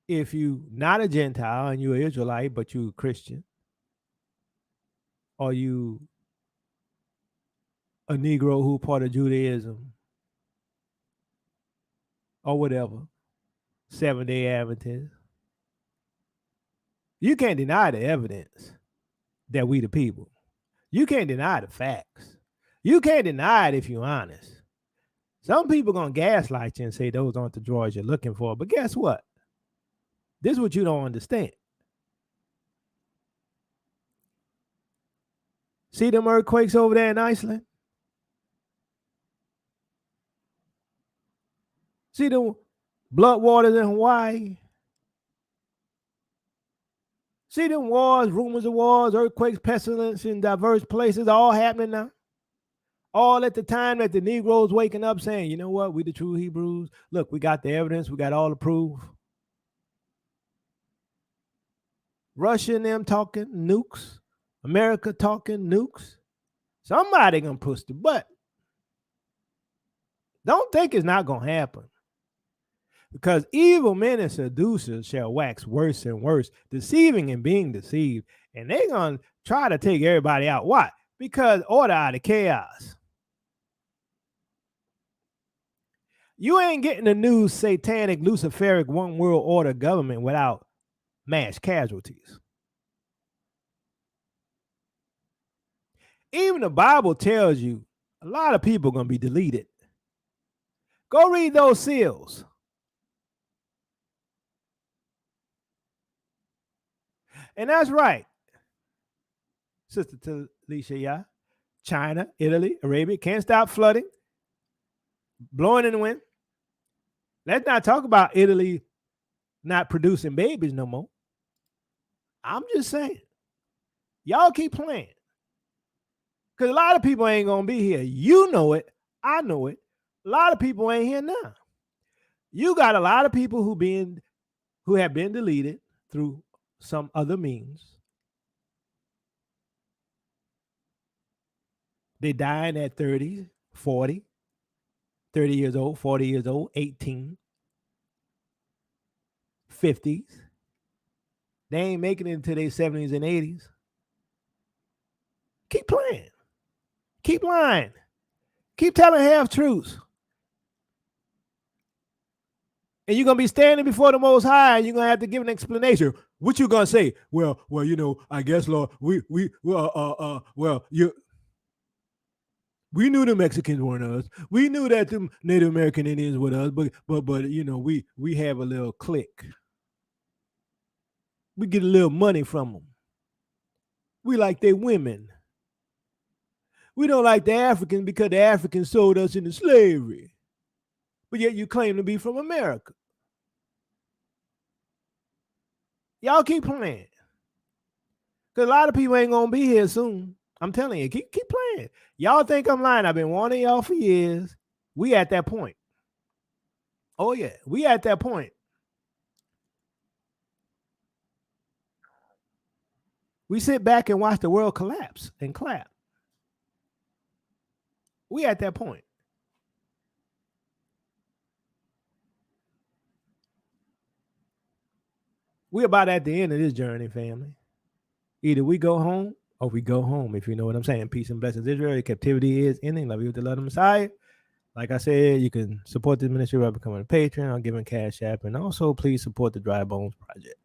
if you're not a Gentile and you're an Israelite, but you're a Christian, or you a Negro who part of Judaism, or whatever, Seventh-day Adventist, you can't deny the evidence that we the people. You can't deny the facts. You can't deny it if you're honest. Some people gonna gaslight you and say those aren't the drawers you're looking for. But guess what? This is what you don't understand. See them earthquakes over there in Iceland? See the blood waters in Hawaii? See them wars, rumors of wars, earthquakes, pestilence in diverse places, all happening now? All at the time that the Negroes waking up saying, you know what, we the true Hebrews. Look, we got the evidence. We got all the proof. Russia and them talking nukes. America talking nukes. Somebody gonna push the button. Don't think it's not gonna happen. Because evil men and seducers shall wax worse and worse, deceiving and being deceived. And they're gonna try to take everybody out. Why? Because order out of chaos. You ain't getting a new satanic, Luciferic one world order government without mass casualties. Even the Bible tells you a lot of people are going to be deleted. Go read those seals. And that's right. Sister Talisha, yeah. China, Italy, Arabia can't stop flooding, blowing in the wind. Let's not talk about Italy not producing babies no more. I'm just saying. Y'all keep playing. Because a lot of people ain't going to be here. You know it. I know it. A lot of people ain't here now. You got a lot of people who have been deleted through some other means. They dying at 30, 40, 30 years old, 40 years old, 18, 50s. They ain't making it into their 70s and 80s. Keep playing. Keep lying. Keep telling half truths. And you're going to be standing before the Most High, and you're going to have to give an explanation. What you going to say? Well, you know, I guess, Lord, we knew the Mexicans weren't us. We knew that the Native American Indians were us, but you know, we have a little clique. We get a little money from them. We like their women. We don't like the Africans because the Africans sold us into slavery. But yet you claim to be from America. Y'all keep playing. Because a lot of people ain't going to be here soon. I'm telling you, keep playing. Y'all think I'm lying. I've been warning y'all for years. We at that point. Oh, yeah. We at that point. We sit back and watch the world collapse and clap. We at that point. We about at the end of this journey, family. Either we go home or we go home, if you know what I'm saying. Peace and blessings, Israel. Your captivity is ending. Love you with the love of the Messiah. Like I said, you can support this ministry by becoming a patron or giving Cash App. And also, please support the Dry Bones Project.